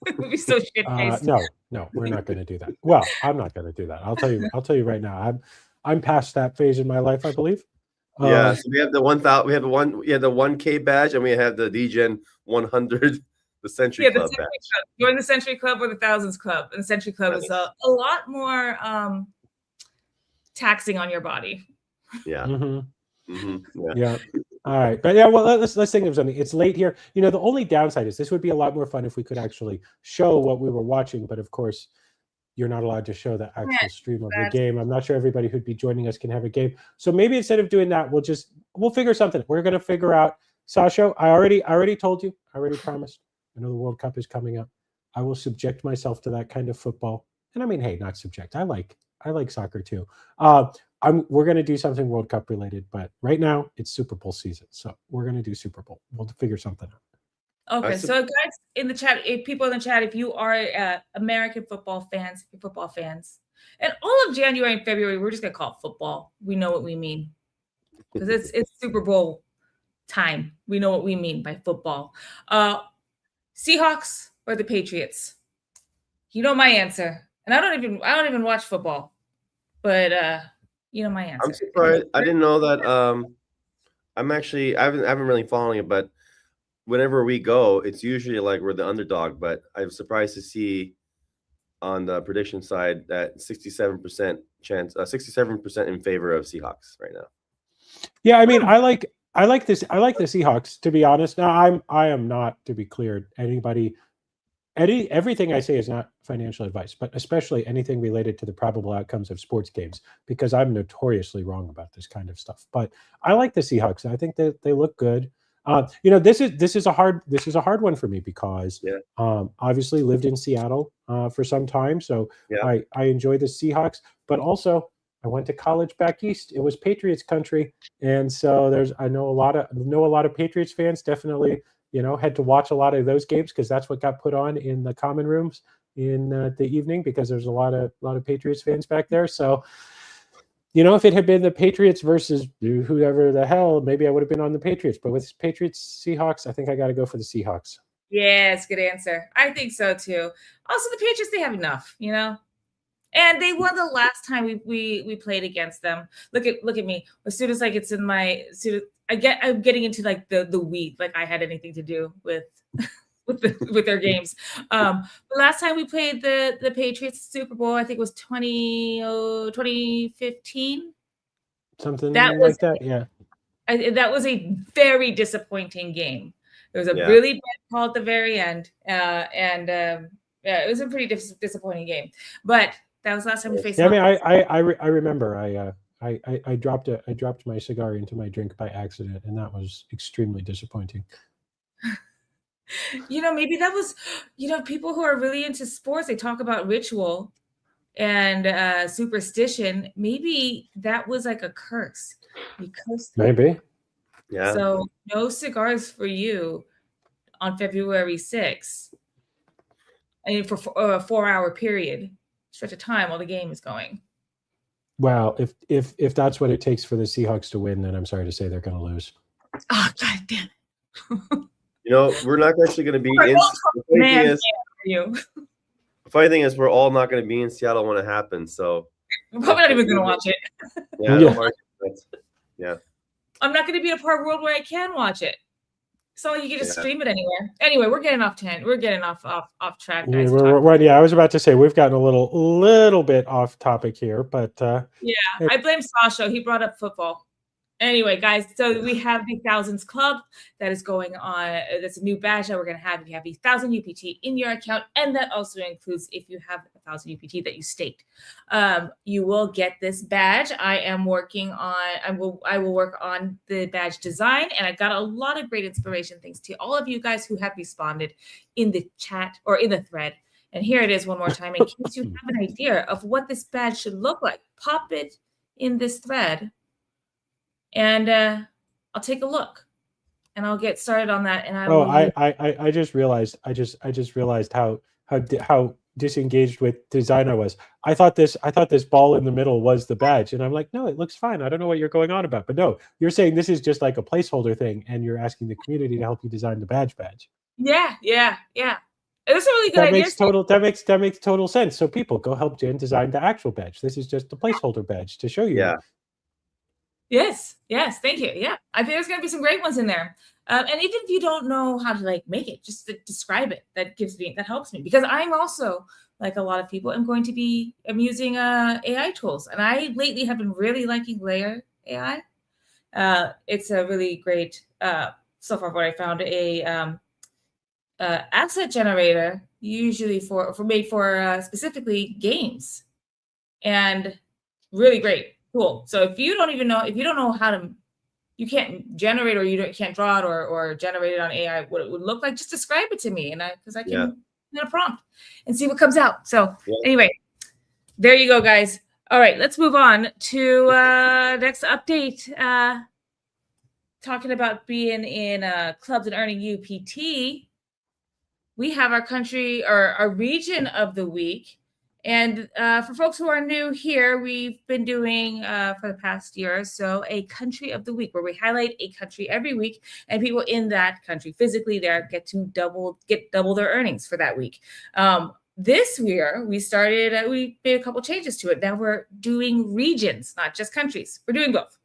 It would be so shit-faced. No, we're not going to do that. Well, I'm not going to do that. I'll tell you right now. I'm past that phase in my life, I believe. So we have the 1,000. We have the 1K badge, and we have the DGen 100. The Century Club. Century Club. Join the Century Club or the Thousands Club. And the Century Club is a lot more taxing on your body. Yeah. Yeah. All right. But yeah, well, let's think of something. It's late here. The only downside is this would be a lot more fun if we could actually show what we were watching. But of course, you're not allowed to show the actual stream of the game. I'm not sure everybody who'd be joining us can have a game. So maybe instead of doing that, we'll figure something. We're going to figure out. Sasha, I already told you. I already promised. I know the World Cup is coming up. I will subject myself to that kind of football. And I mean, hey, not subject. I like soccer too. We're going to do something World Cup related, but right now it's Super Bowl season. So we're going to do Super Bowl. We'll figure something out. Okay. So guys in the chat, people in the chat, if you are American football fans, and all of January and February, we're just going to call it football. We know what we mean because it's Super Bowl time. We know what we mean by football. Seahawks or the Patriots? You know my answer, and I don't even watch football, but you know my answer. I'm surprised. I didn't know that. I haven't really following it, but whenever we go, it's usually like we're the underdog. But I'm surprised to see on the prediction side that 67% chance, 67% in favor of Seahawks right now. Yeah, I mean, I like this. I like the Seahawks, to be honest. Now, I am not, to be clear, everything I say is not financial advice, but especially anything related to the probable outcomes of sports games, because I'm notoriously wrong about this kind of stuff. But I like the Seahawks. I think that they look good. This is a hard one for me because obviously lived in Seattle for some time, so I enjoy the Seahawks, but also I went to college back east. It was Patriots country, and so I know a lot of Patriots fans. Definitely, had to watch a lot of those games because that's what got put on in the common rooms in the evening because there's a lot of Patriots fans back there. So, you know, if it had been the Patriots versus whoever the hell, maybe I would have been on the Patriots. But with Patriots Seahawks, I think I got to go for the Seahawks. Yes, good answer. I think so too. Also, the Patriots, they have enough, you know. And they won the last time we played against them. Look at me. As soon as it's in my I'm getting into like the weed, like I had anything to do with with their games. The last time we played the Patriots Super Bowl, I think it was 2015. Something That like was that, yeah. that was a very disappointing game. There was a Yeah. really bad call at the very end, and it was a pretty disappointing game. But that was last time we faced. Yeah, I mean, I remember I dropped my cigar into my drink by accident, and that was extremely disappointing. You know, maybe that was, you know, people who are really into sports, they talk about ritual and superstition. Maybe that was like a curse. Because Maybe. Yeah. so no cigars for you on February 6th. I mean, for a 4-hour period, stretch of time while the game is going. Well, if that's what it takes for the Seahawks to win, then I'm sorry to say they're going to lose. Oh, God damn it. You know, we're not actually going to be in. Man, The funny thing is, we're all not going to be in Seattle when it happens. So I'm probably not even going to watch it. Yeah. I'm not going to be in a part of the world where I can watch it. So you can just stream it anywhere. Anyway, we're getting off track, guys. I was about to say we've gotten a little bit off topic here, but I blame Sasha. He brought up football. Anyway, guys, so we have the Thousands Club that is going on. That's a new badge that we're going to have if you have 1,000 UPT in your account. And that also includes if you have 1,000 UPT that you staked. You will get this badge. I will work on the badge design. And I got a lot of great inspiration thanks to all of you guys who have responded in the chat or in the thread. And here it is one more time in case you have an idea of what this badge should look like. Pop it in this thread. And I'll take a look, and I'll get started on that. And I just realized how disengaged with design I was. I thought this ball in the middle was the badge, and I'm like, no, it looks fine. I don't know what you're going on about, but no, you're saying this is just like a placeholder thing, and you're asking the community to help you design the badge. Yeah. It's a really good idea. That makes total sense. So people go help Jen design the actual badge. This is just the placeholder badge to show you. Yeah. Yes, thank you. Yeah, I think there's going to be some great ones in there. And even if you don't know how to make it, just to describe it, that helps me, because I'm also, like a lot of people, I'm using AI tools, and I lately have been really liking Layer AI. It's a really great so far what I found a asset generator, usually made for specifically games, and really great. Cool. So if you don't know how to, you can't generate or you can't draw it or generate it on AI, what it would look like, just describe it to me, and because I can get a prompt and see what comes out. So anyway, there you go, guys. All right, let's move on to next update. Talking about being in clubs and earning UPT, we have our country or our region of the week. And for folks who are new here, we've been doing for the past year or so a country of the week, where we highlight a country every week, and people in that country physically there get double their earnings for that week. This year we made a couple changes to it. Now we're doing regions, not just countries. We're doing both.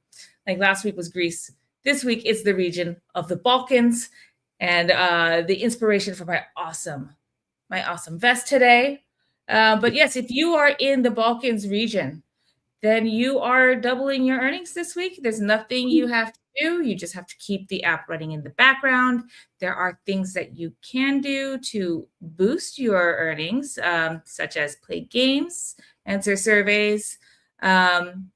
Like last week was Greece. This week is the region of the Balkans, and the inspiration for my awesome vest today. But yes, if you are in the Balkans region, then you are doubling your earnings this week. There's nothing you have to do. You just have to keep the app running in the background. There are things that you can do to boost your earnings, such as play games, answer surveys, and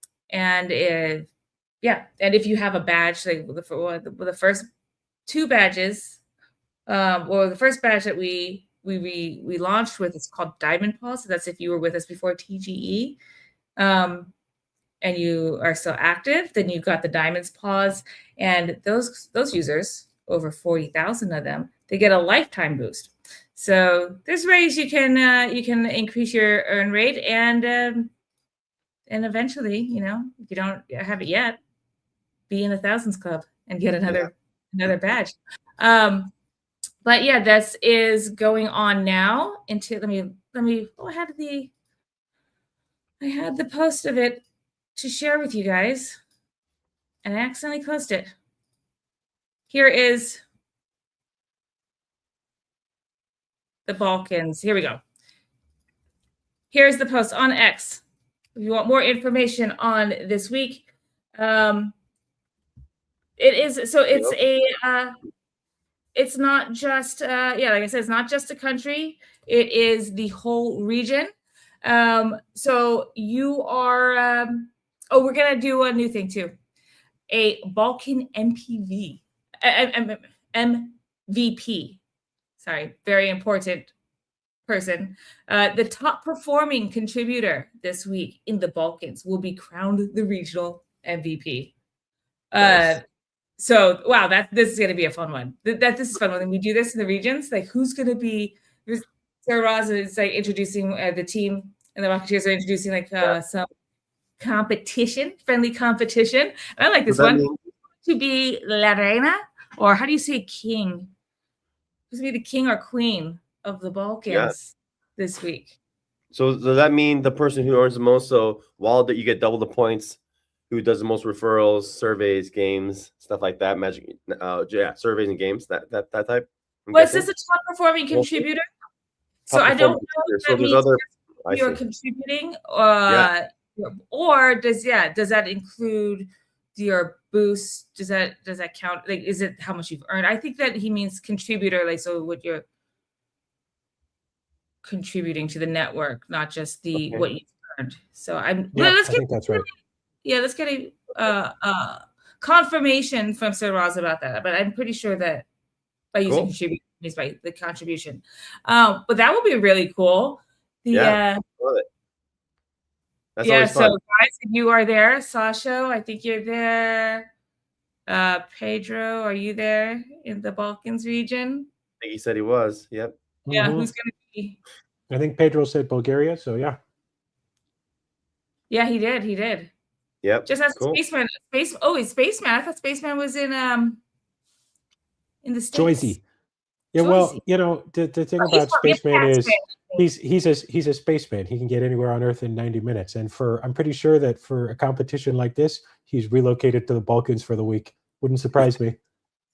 if you have a badge, like the first two badges, or the first badge that we launched with, it's called Diamond Paws. So that's if you were with us before TGE, and you are still active, then you've got the Diamond's Paws, and those users, over 40,000 of them, they get a lifetime boost. So there's ways you can increase your earn rate, and eventually, if you don't have it yet, be in the Thousands Club and get another badge. But yeah, this is going on now. Let me. Oh, I had the post of it to share with you guys, and I accidentally closed it. Here is the Balkans. Here we go. Here's the post on X. If you want more information on this week, it is so it's it's not just like I said, it's not just a country. It is the whole region. So you are. We're gonna do a new thing too. A Balkan MVP. Sorry, very important person. The top performing contributor this week in the Balkans will be crowned the regional MVP. Nice. So wow, this is going to be a fun one. This is fun when we do this in the regions. Like, who's going to be? Sarah Roz is like introducing the team, and the Rocketeers are introducing some friendly competition. And I like this one. To be La Reina, or how do you say king? Who's going to be the king or queen of the Balkans this week? So does that mean the person who earns the most? So while you get double the points, who does the most referrals, surveys, games, stuff like that? Magic, surveys and games, that type. Was this a top performing contributor? So I don't know if that means you're contributing, or does that include your boost? Does that count? Like, is it how much you've earned? I think that he means contributor, like, so what you're contributing to the network, not just what you've earned. So I think that's right. Yeah, let's get a confirmation from Sir Roz about that. But I'm pretty sure that by using contribute means by the contribution. But that would be really cool. Love it. That's always fun. So guys, if you are there, Sasha, I think you're there. Pedro, are you there in the Balkans region? I think he said he was. Yep. Yeah, who's gonna be? I think Pedro said Bulgaria, so yeah. Yeah, he did. Yep. Just as Spaceman. He's Spaceman. I thought Spaceman was in the States. Joyzy. Yeah, well, the thing about Spaceman is he's a spaceman. He can get anywhere on Earth in 90 minutes. And I'm pretty sure that for a competition like this, he's relocated to the Balkans for the week. Wouldn't surprise me.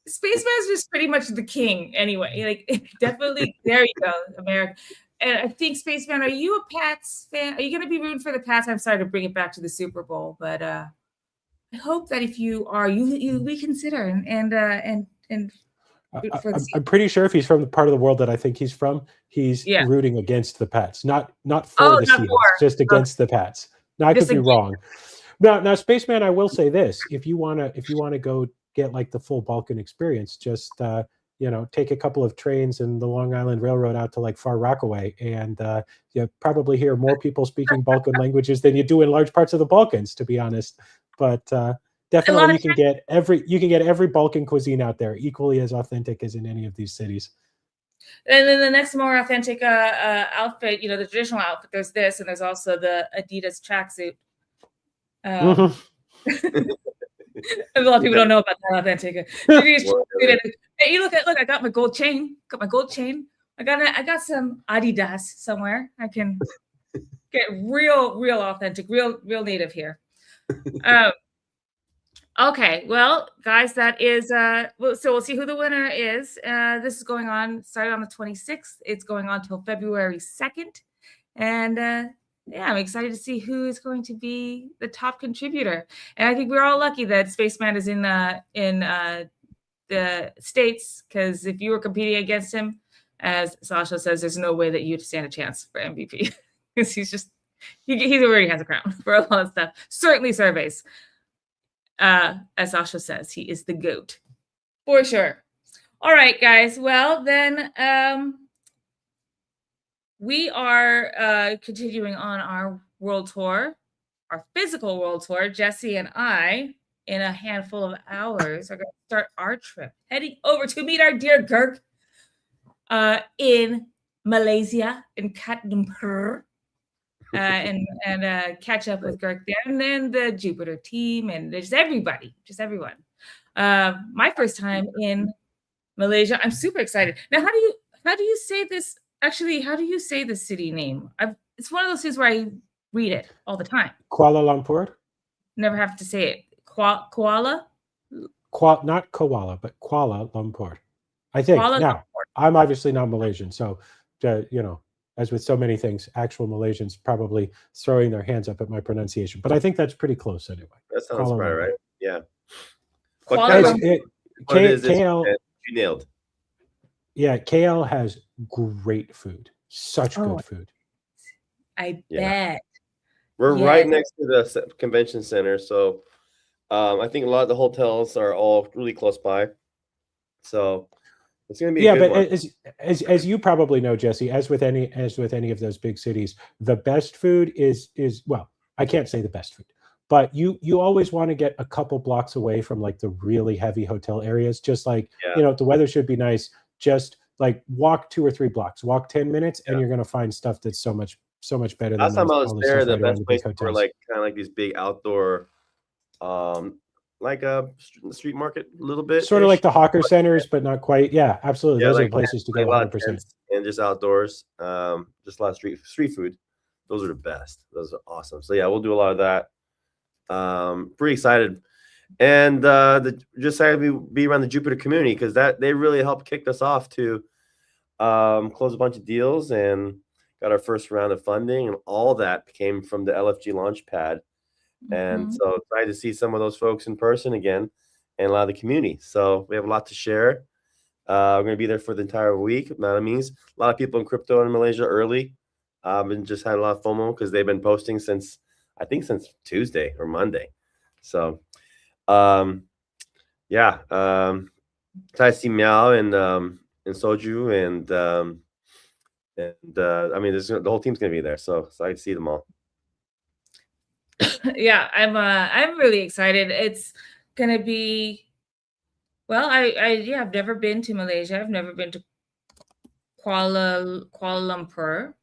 Spaceman is just pretty much the king anyway. Like, definitely, there you go, America. And I think, Spaceman, are you a Pats fan? Are you going to be rooting for the Pats? I'm sorry to bring it back to the Super Bowl, but I hope that if you are, you reconsider and I'm pretty sure if he's from the part of the world that I think he's from, he's rooting against the Pats, not for the Seahawks, just against the Pats. Now, I could be wrong. Now, Spaceman, I will say this: if you wanna go get like the full Balkan experience, just take a couple of trains and the Long Island Railroad out to like Far Rockaway, and you probably hear more people speaking Balkan languages than you do in large parts of the Balkans, to be honest. But definitely, you can get every Balkan cuisine out there, equally as authentic as in any of these cities. And then the next more authentic outfit, the traditional outfit. There's this, and there's also the Adidas tracksuit. A lot of people don't know about that authentic. Hey, look! I got my gold chain. I got some Adidas somewhere. I can get real authentic, real native here. Okay, well, guys, that is so we'll see who the winner is. This is going on, started on the 26th. It's going on till February 2nd. And I'm excited to see who is going to be the top contributor. And I think we're all lucky that Spaceman is in the States, because if you were competing against him, as Sasha says, there's no way that you'd stand a chance for MVP, because he already has a crown for a lot of stuff. Certainly surveys. As Sasha says, he is the GOAT for sure. All right, guys. Well, then we are continuing on our world tour, our physical world tour. Jesse and I, in a handful of hours, are going to start our trip, heading over to meet our dear Girk in Malaysia in CatLumpurr. And catch up with Girk there, and then the Jupiter team, and there's everybody, just everyone. My first time in Malaysia. I'm super excited. Now, how do you say this? Actually, how do you say the city name? It's one of those things where I read it all the time. Kuala Lumpur. Never have to say it. Kuala. Not koala, but Kuala Lumpur. I think. Kuala Now, Lumpur. I'm obviously not Malaysian, so as with so many things, actual Malaysians probably throwing their hands up at my pronunciation. But I think that's pretty close anyway. That sounds Kuala Lumpur. right? Yeah. Kuala What it is KL, you nailed. yeah, KL has great food. Such good food. I Yeah. bet. We're Yes. right next to the convention center, so I think a lot of the hotels are all really close by. So it's going to be a good one. as you probably know, Jesse, as with any of those big cities, the best food is well, I can't say the best food, but you always want to get a couple blocks away from like the really heavy hotel areas. Just like the weather should be nice. Just like walk 2 or 3 blocks, walk 10 minutes, and you're going to find stuff that's so much better. Last time I was there, the best place places were like kind of like these big outdoor, like a street market, a little bit, sort of like the hawker centers, but not quite. Yeah, absolutely. Those are places to go. 100%. And just outdoors, just a lot of street food. Those are the best. Those are awesome. So yeah, we'll do a lot of that. Pretty excited, and just excited to be around the Jupiter community because they really helped kick us off to close a bunch of deals and got our first round of funding, and all that came from the LFG Launchpad. And so excited to see some of those folks in person again and a lot of the community. So we have a lot to share. We're going to be there for the entire week. That means a lot of people in crypto in Malaysia early. And just had a lot of FOMO because they've been posting since Tuesday or Monday. So, excited to see Meow and Soju and I mean, the whole team's going to be there. So excited to see them all. Yeah, I'm really excited. It's gonna be well. I've never been to Malaysia. I've never been to Kuala Lumpur.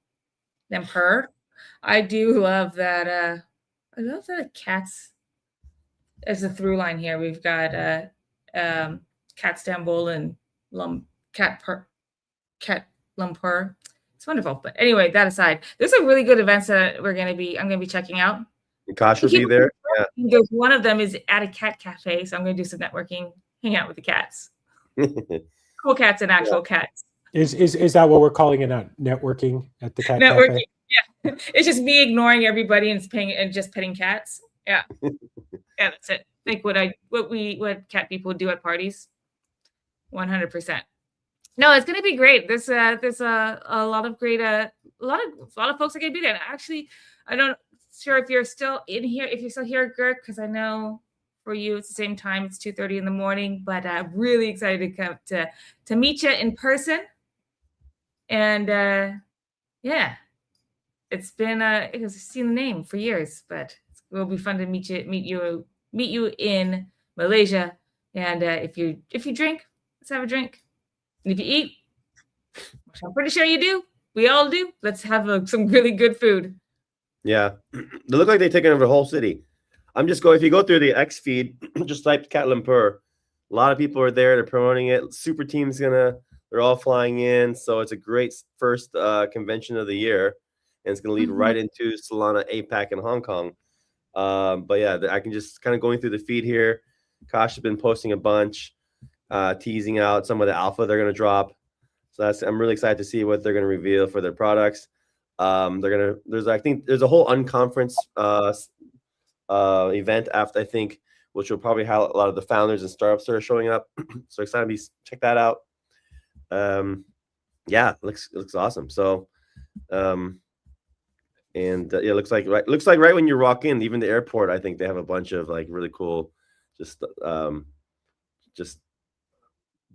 I do love that. I love that cats as a through line here. We've got Cat Istanbul and CatLumpurr. It's wonderful. But anyway, that aside, there's some really good events that I'm gonna be checking out. Kosh will be there. Yeah. There's one of them is at a cat cafe, so I'm going to do some networking, hang out with the cats. Cool cats and actual cats. Is that what we're calling it? Not networking at the cat networking, cafe? Yeah. It's just me ignoring everybody and just petting cats. Yeah. Yeah, that's it. Like what cat people do at parties. 100%. No, it's going to be great. There's a lot of great a lot of folks are going to be there. And actually, I'm not sure if you're still in here, if you're still here, Girk, because I know for you it's the same time. It's 2:30 in the morning, but I'm really excited to come to meet you in person. And yeah, it's been I've seen the name for years, but it will be fun to meet you in Malaysia. And if you drink, let's have a drink. And if you eat, which I'm pretty sure you do, we all do, let's have some really good food. Yeah, they look like they've taken over the whole city. I'm just going. If you go through the X feed, just type CatLumpurr. A lot of people are there. They're promoting it. Super team's they're all flying in. So it's a great first convention of the year, and it's gonna lead right into Solana, APAC, and Hong Kong. But yeah, I can just kind of going through the feed here. Kosh has been posting a bunch, teasing out some of the alpha they're gonna drop. So I'm really excited to see what they're gonna reveal for their products. I think there's a whole unconference event after, I think, which will probably have a lot of the founders and startups that are showing up. So excited to check that out. Yeah, looks awesome. So it looks like right when you walk in, even the airport, I think they have a bunch of like really cool just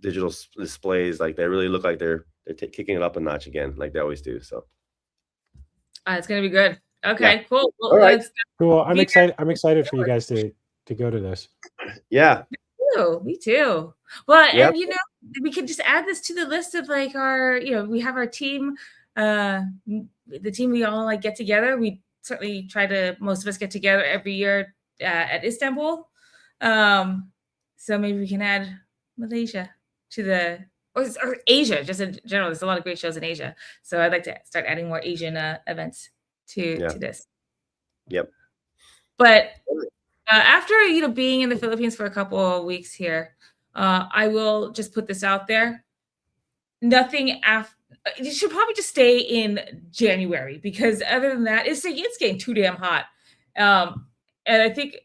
digital displays. Like they really look like they're kicking it up a notch again, like they always do. So it's gonna be good. Okay, yeah. Cool. Well, all right. Cool. I'm excited for you guys to go to this. Yeah. Me too. Well, yep. And we could just add this to the list of like our, we have our team the team, we all like get together. We certainly try to, most of us get together every year at Istanbul. So maybe we can add Malaysia to the, or Asia, just in general. There's a lot of great shows in Asia. So I'd like to start adding more Asian events to this. Yep. But after, being in the Philippines for a couple of weeks here, I will just put this out there. Nothing after, you should probably just stay in January, because other than that, it's getting too damn hot. And I think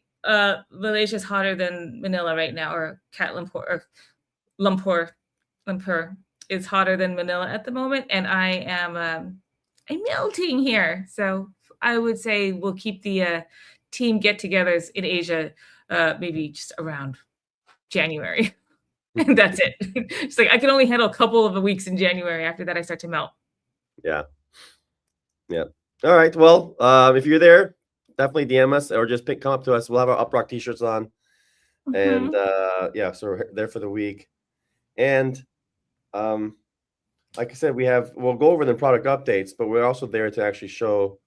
Malaysia is hotter than Manila right now, or CatLumpurr is hotter than Manila at the moment. And I am I'm melting here. So I would say we'll keep the team get-togethers in Asia maybe just around January. And that's it. It's like I can only handle a couple of the weeks in January. After that, I start to melt. Yeah. All right. Well, if you're there, definitely DM us or just come up to us. We'll have our UpRock t-shirts on. And so we're there for the week. And like I said, we'll go over the product updates, but we're also there to actually show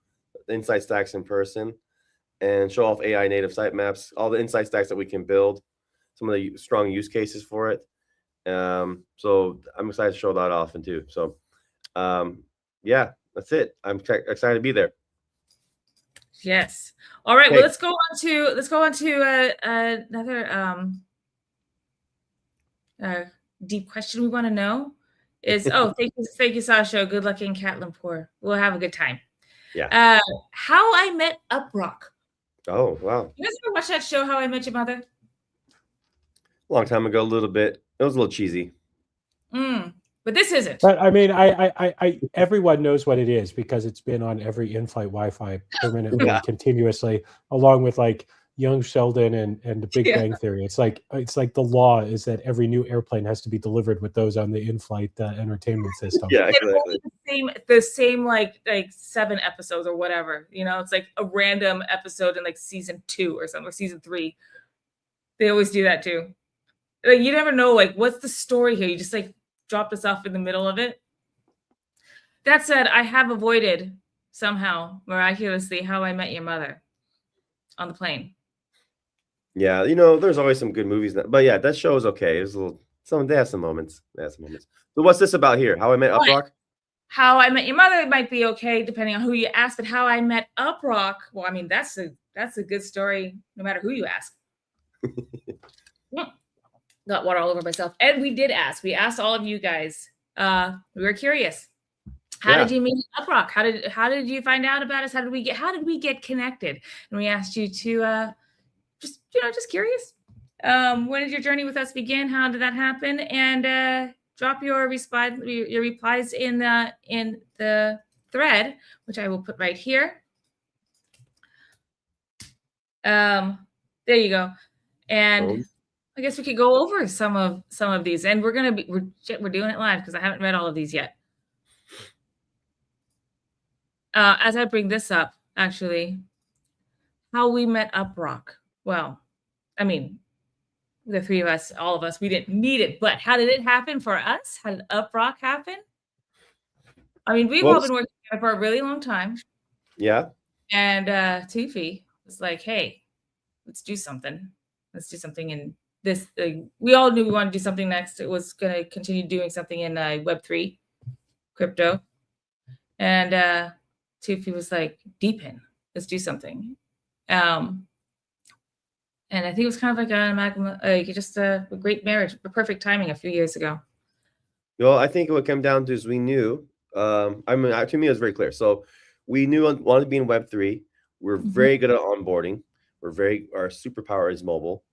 the insight stacks in person and show off AI native sitemaps, all the insight stacks that we can build, some of the strong use cases for it. So I'm excited to show that off too. So that's it. I'm excited to be there. Yes. All right. Well, let's go on to another deep question we want to know is, thank you, Sasha. Good luck in CatLumpurr. We'll have a good time. Yeah. How I Met UpRock. Oh, wow. You guys ever watch that show, How I Met Your Mother? A long time ago, a little bit. It was a little cheesy. But this isn't. But I mean, I everyone knows what it is because it's been on every in-flight Wi-Fi permanently, continuously, along with like Young Sheldon and the Big Bang Theory. It's like the law is that every new airplane has to be delivered with those on the in-flight entertainment system. Yeah, exactly. The same like 7 episodes or whatever. It's like a random episode in like season 2 or something, or season 3. They always do that too. Like you never know, like what's the story here? You just like dropped us off in the middle of it. That said, I have avoided somehow miraculously How I Met Your Mother on the plane. Yeah, there's always some good movies, but yeah, that show is okay. There's they have some moments. So what's this about here? How I Met UpRock? How I Met Your Mother might be okay depending on who you ask, but How I Met UpRock, well, I mean that's a good story no matter who you ask. Got water all over myself. And we asked all of you guys. We were curious. How did you meet UpRock? How did you find out about us? How did we get connected? And we asked you to just curious. When did your journey with us begin? How did that happen? And drop your replies in the thread, which I will put right here. There you go. And I guess we could go over some of these, and we're doing it live because I haven't read all of these yet. As I bring this up, actually, how we met UpRock. Well, I mean, the three of us, all of us, we didn't meet it, but how did it happen for us? How did UpRock happen? I mean, we've all been working together for a really long time. Yeah. And Tufi was like, hey, let's do something. Let's do something in this. We all knew we wanted to do something next. It was going to continue doing something in Web3 crypto. And Tufi was like, deepen, let's do something. And I think it was kind of like just a great marriage, a perfect timing a few years ago. Well, I think what came down to is we knew, to me, it was very clear. So we knew wanted to be in Web3. We're very good at onboarding. Our superpower is mobile.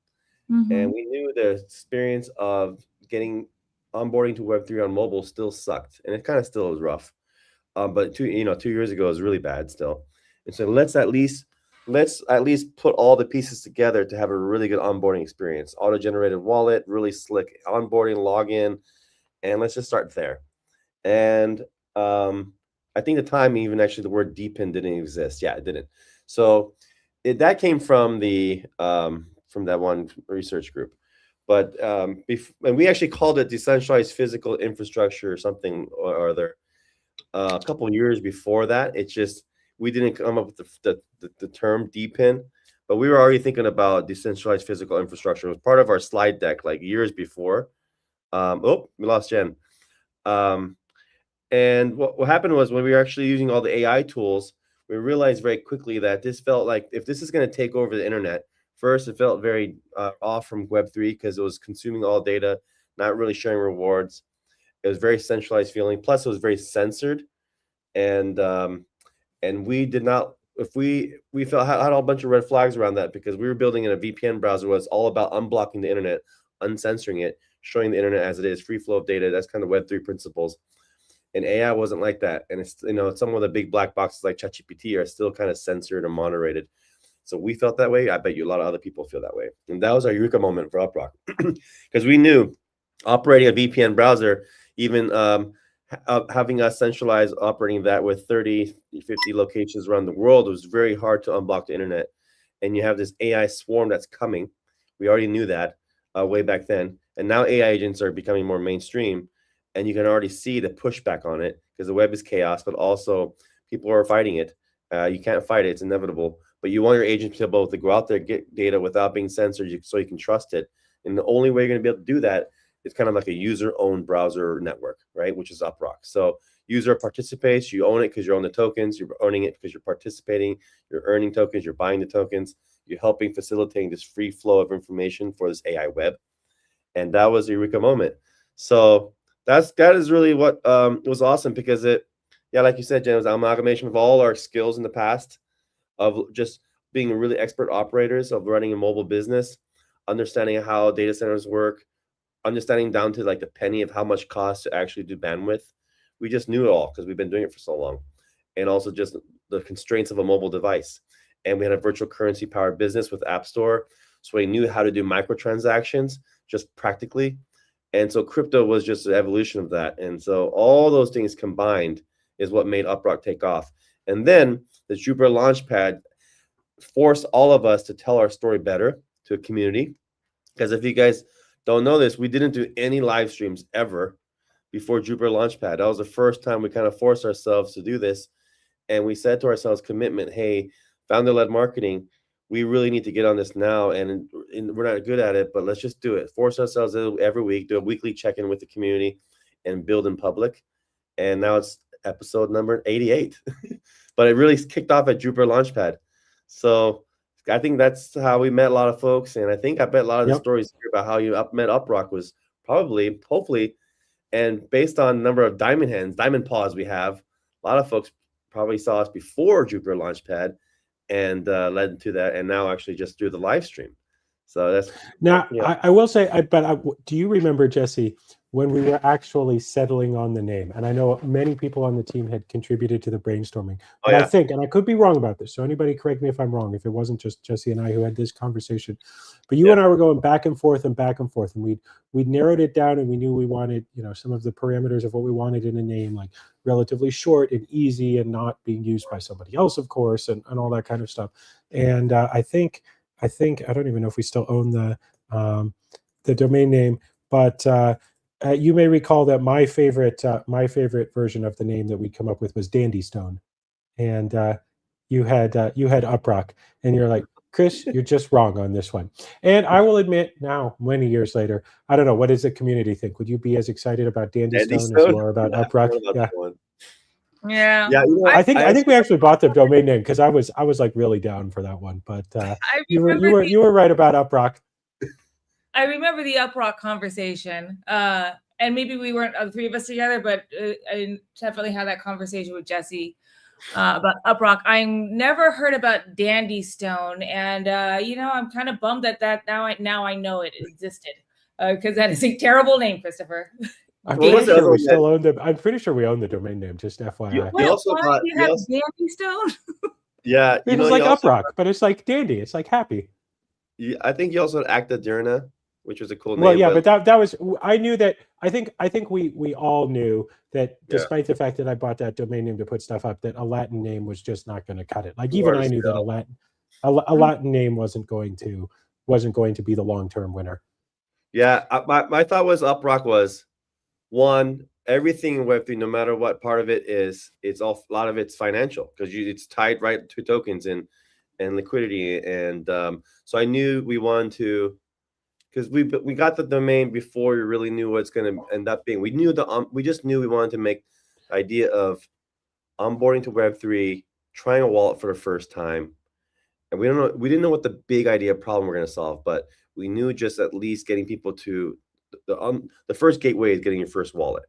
And we knew the experience of getting onboarding to Web3 on mobile still sucked. And it kind of still is rough. But 2 years ago, it was really bad still. And so let's at least put all the pieces together to have a really good onboarding experience. Auto-generated wallet, really slick onboarding, login, and let's just start there. And I think at the time, even actually the word deepen didn't exist. Yeah, it didn't. So that came from from that one research group. But and we actually called it decentralized physical infrastructure or something or other. a couple years before that. It's just we didn't come up with the term DPIN, but we were already thinking about decentralized physical infrastructure. It was part of our slide deck like years before. Oh, we lost Jen. And what happened was when we were actually using all the AI tools, we realized very quickly that this felt like if this is going to take over the internet, first it felt very off from Web3 because it was consuming all data, not really sharing rewards. It was very centralized feeling. Plus, it was very censored, and we did not. If we felt had a bunch of red flags around that because we were building in a VPN browser was all about unblocking the internet, uncensoring it, showing the internet as it is, free flow of data. That's kind of Web3 principles. And AI wasn't like that. And it's some of the big black boxes like ChatGPT are still kind of censored and moderated. So we felt that way. I bet you a lot of other people feel that way. And that was our eureka moment for UpRock because we knew operating a VPN browser, even having us centralize operating that with 30, 50 locations around the world, it was very hard to unblock the internet. And you have this AI swarm that's coming. We already knew that way back then. And now AI agents are becoming more mainstream. And you can already see the pushback on it because the web is chaos, but also people are fighting it. You can't fight it. It's inevitable. But you want your agent to be able to go out there, get data without being censored so you can trust it. And the only way you're going to be able to do that is kind of like a user-owned browser network, right, which is UpRock. So user participates. You own it because you own the tokens. You're owning it because you're participating. You're earning tokens. You're buying the tokens. You're helping facilitating this free flow of information for this AI web. And that was the eureka moment. So that is really what was awesome because like you said, Jen, it was an amalgamation of all our skills in the past of just being really expert operators of running a mobile business, understanding how data centers work, understanding down to like the penny of how much costs to actually do bandwidth. We just knew it all because we've been doing it for so long. And also just the constraints of a mobile device. And we had a virtual currency powered business with App Store. So we knew how to do microtransactions just practically. And so crypto was just an evolution of that. And so all those things combined is what made UpRock take off. And then the Jupyter Launchpad forced all of us to tell our story better to a community. Because if you guys don't know this, we didn't do any live streams ever before Jupyter Launchpad. That was the first time we kind of forced ourselves to do this. And we said to ourselves, commitment, hey, founder-led marketing, we really need to get on this now, and we're not good at it, but let's just do it. Force ourselves every week, do a weekly check-in with the community, and build in public. And now it's episode number 88. But it really kicked off at Jupyter Launchpad. So I think that's how we met a lot of folks, and I bet a lot of the stories here about how you met UpRock was probably, hopefully, and based on the number of diamond paws we have, a lot of folks probably saw us before Jupyter Launchpad and led to that, and now actually just through the live stream. So that's now. I will say, do you remember, Jesse, when we were actually settling on the name? And I know many people on the team had contributed to the brainstorming. But I think, and I could be wrong about this, so anybody correct me if I'm wrong, if it wasn't just Jesse and I who had this conversation. But you and I were going back and forth, and we'd narrowed it down, and we knew we wanted, some of the parameters of what we wanted in a name, like relatively short and easy and not being used by somebody else, of course, and all that kind of stuff. And I think I don't even know if we still own the domain name, but you may recall that my favorite version of the name that we'd come up with was Dandy Stone, and you had UpRock, and you're like, Chris, you're just wrong on this one. And I will admit now, many years later, I don't know, what does the community think? Would you be as excited about Dandy Stone as you are about UpRock? Yeah. I think we actually bought the domain name because I was like really down for that one. But you were right about UpRock. I remember the UpRock conversation, and maybe we weren't the three of us together, but I definitely had that conversation with Jesse about UpRock. I never heard about Dandy Stone, and I'm kind of bummed that now I know it existed because that is a terrible name, Christopher. I'm pretty sure we still own the. I'm pretty sure we own the domain name. Just FYI. Why do you have Dandy Stone? Yeah, it's like UpRock, but it's like dandy. It's like happy. I think you also had Acta Dirna, which was a cool name. Well, yeah, but that was. I knew that. I think we all knew that, despite the fact that I bought that domain name to put stuff up, that a Latin name was just not going to cut it. Like even I knew that a Latin name wasn't going to be the long-term winner. Yeah, my thought was UpRock was one, everything in Web3, no matter what part of it is, it's all a lot of it's financial because it's tied right to tokens and liquidity. And so I knew we wanted to, because we got the domain before we really knew what's going to end up being. We knew we just knew we wanted to make the idea of onboarding to Web3, trying a wallet for the first time, and we didn't know what the big idea problem we're going to solve, but we knew just at least getting people to the first gateway is getting your first wallet,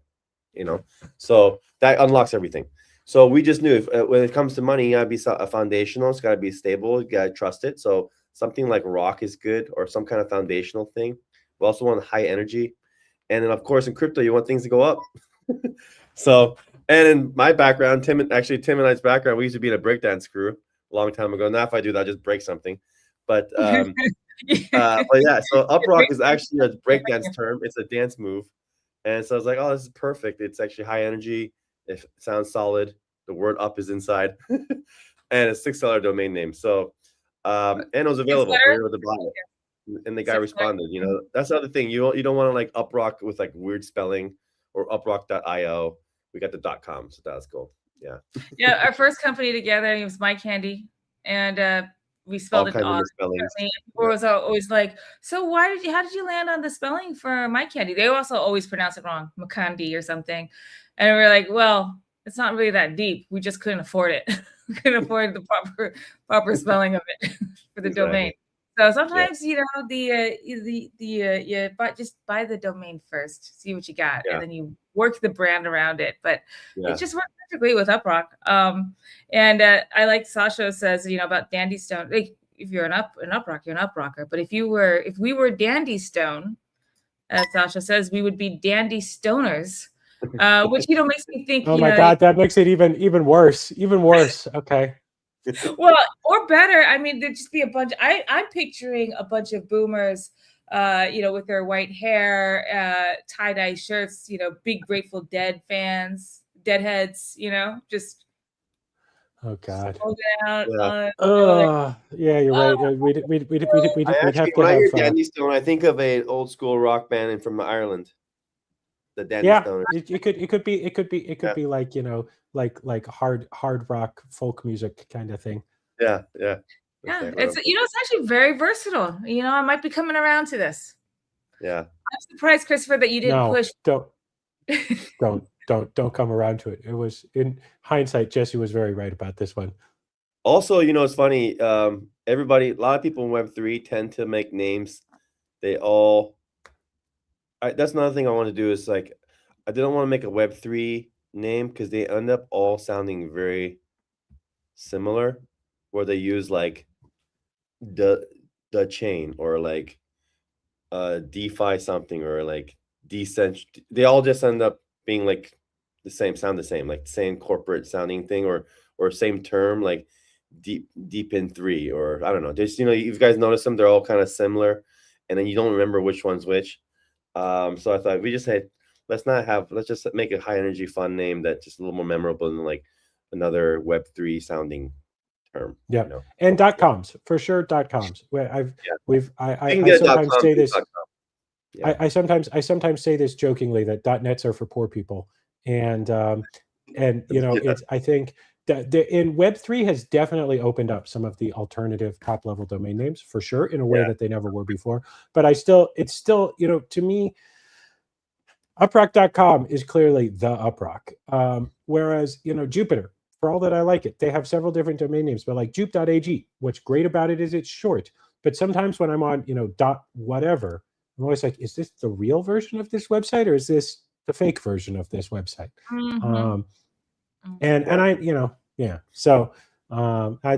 so that unlocks everything. So we just knew when it comes to money, you gotta be a foundational. It's gotta be stable. You gotta trust it. So something like Rock is good, or some kind of foundational thing. We also want high energy, and then of course in crypto you want things to go up. So, and in my background, Tim and I's background, we used to be in a breakdance crew a long time ago. Now if I do that, I'll just break something. But but yeah, so UpRock is actually a breakdance term. It's a dance move. And so I was like, oh, this is perfect. It's actually high energy. It sounds solid. The word up is inside. And it's $6 domain name. So, and it was available. We were able to buy it. And the guy responded, that's the other thing. You don't want to like UpRock with like weird spelling or uprock.io. We got the .com. So that's cool. Yeah. Yeah. Our first company together, it was My Candy. And we spelled it odd. People was always like, so how did you land on the spelling for My Candy? They also always pronounce it wrong, McCandy or something. And we're like, well, it's not really that deep. We just couldn't afford it. We couldn't afford the proper spelling of it for the domain. So sometimes, you just buy the domain first, see what you got, and then you work the brand around it. But it just worked perfectly with UpRock. And I like Sasha says, about Dandy Stone. Like, if you're an UpRock, you're an UpRocker. But if we were Dandy Stone, as Sasha says, we would be Dandy Stoners. Which makes me think. Oh my God, that makes it even worse. Even worse. Okay. Well, or better. I mean, there'd just be a bunch. I'm picturing a bunch of boomers, with their white hair, tie-dye shirts, big Grateful Dead fans, Deadheads, just. Oh God. Yeah, you're right. We'd have to have. Dandy Stone, I think of an old school rock band from Ireland. The Dandy Stoners. It could be like hard rock folk music kind of thing. Yeah. It's actually very versatile. I might be coming around to this. Yeah. I'm surprised, Christopher, that you didn't push. Don't come around to it. It was, in hindsight, Jesse was very right about this one. Also, it's funny. A lot of people in Web3 tend to make names. That's another thing I want to do is like, I didn't want to make a Web3 name because they end up all sounding very similar, where they use like the chain or like DeFi something or like decent. They all just end up being like sound the same, like the same corporate sounding thing or same term, like deep in 3, or I don't know. Just you guys notice them, they're all kind of similar, and then you don't remember which one's which. So I thought we just had let's just make a high energy fun name that's just a little more memorable than like another Web3 sounding term. Yeah. And .coms for sure. .coms. I sometimes say this. I sometimes say this jokingly that .nets are for poor people, and it's, I think that in Web3 has definitely opened up some of the alternative top level domain names for sure in a way that they never were before. But it's still to me, uprock.com is clearly the UpRock. Whereas Jupiter, for all that I like it, they have several different domain names, but like jupe.ag, what's great about it is it's short. But sometimes when I'm on .whatever, I'm always like, is this the real version of this website or is this the fake version of this website? Mm-hmm. And I so I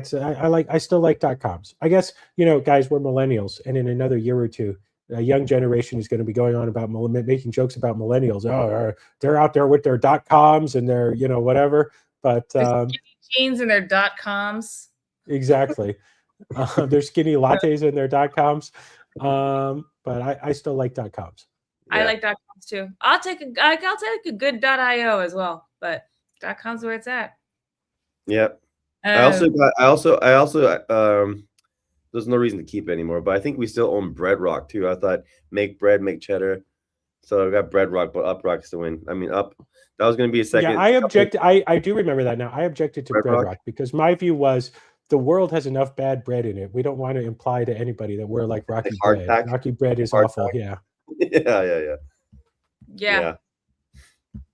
still like .coms. I guess guys, we're millennials, and in another year or two, a young generation is going to be going on about making jokes about millennials. Oh, they're out there with their .coms and their whatever. But jeans and their .coms. Exactly. Their skinny lattes and their .coms. But I still like .coms. I like .coms too. I'll take a good .io as well, but .com's where it's at. Yeah. I also there's no reason to keep it anymore, but I think we still own Breadrock too. I thought make bread, make cheddar. So I got Breadrock, but UpRock's the win. I mean, That was going to be a second. Yeah, I object. I do remember that now. I objected to Breadrock? Breadrock because my view was the world has enough bad bread in it. We don't want to imply to anybody that we're like Rocky bread. hardtack? Rocky bread is Hardtack? awful. Yeah. Yeah.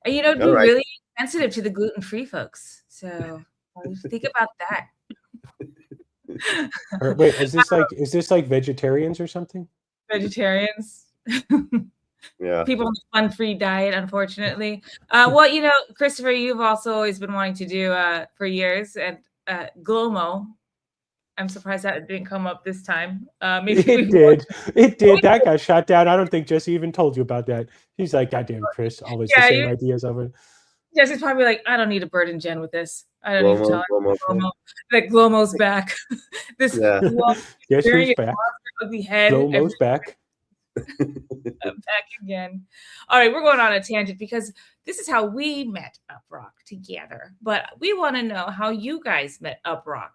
And it'd be really sensitive to the gluten-free folks. So think about that. Wait, is this like vegetarians or something? Vegetarians. Yeah. People on the fun-free diet, unfortunately. Well, Christopher, you've also always been wanting to do for years, and Glomo. I'm surprised that it didn't come up this time. Maybe It did. That got shot down. I don't think Jesse even told you about that. He's like, goddamn, Chris, always the same ideas of it. Jesse's probably like, I don't need to burden Jen with this. I don't need to tell her that Glomo's back. This Guess who's back? Ugly head. Glomo's back. Back again. All right, we're going on a tangent because this is how we met UpRock together. But we want to know how you guys met UpRock.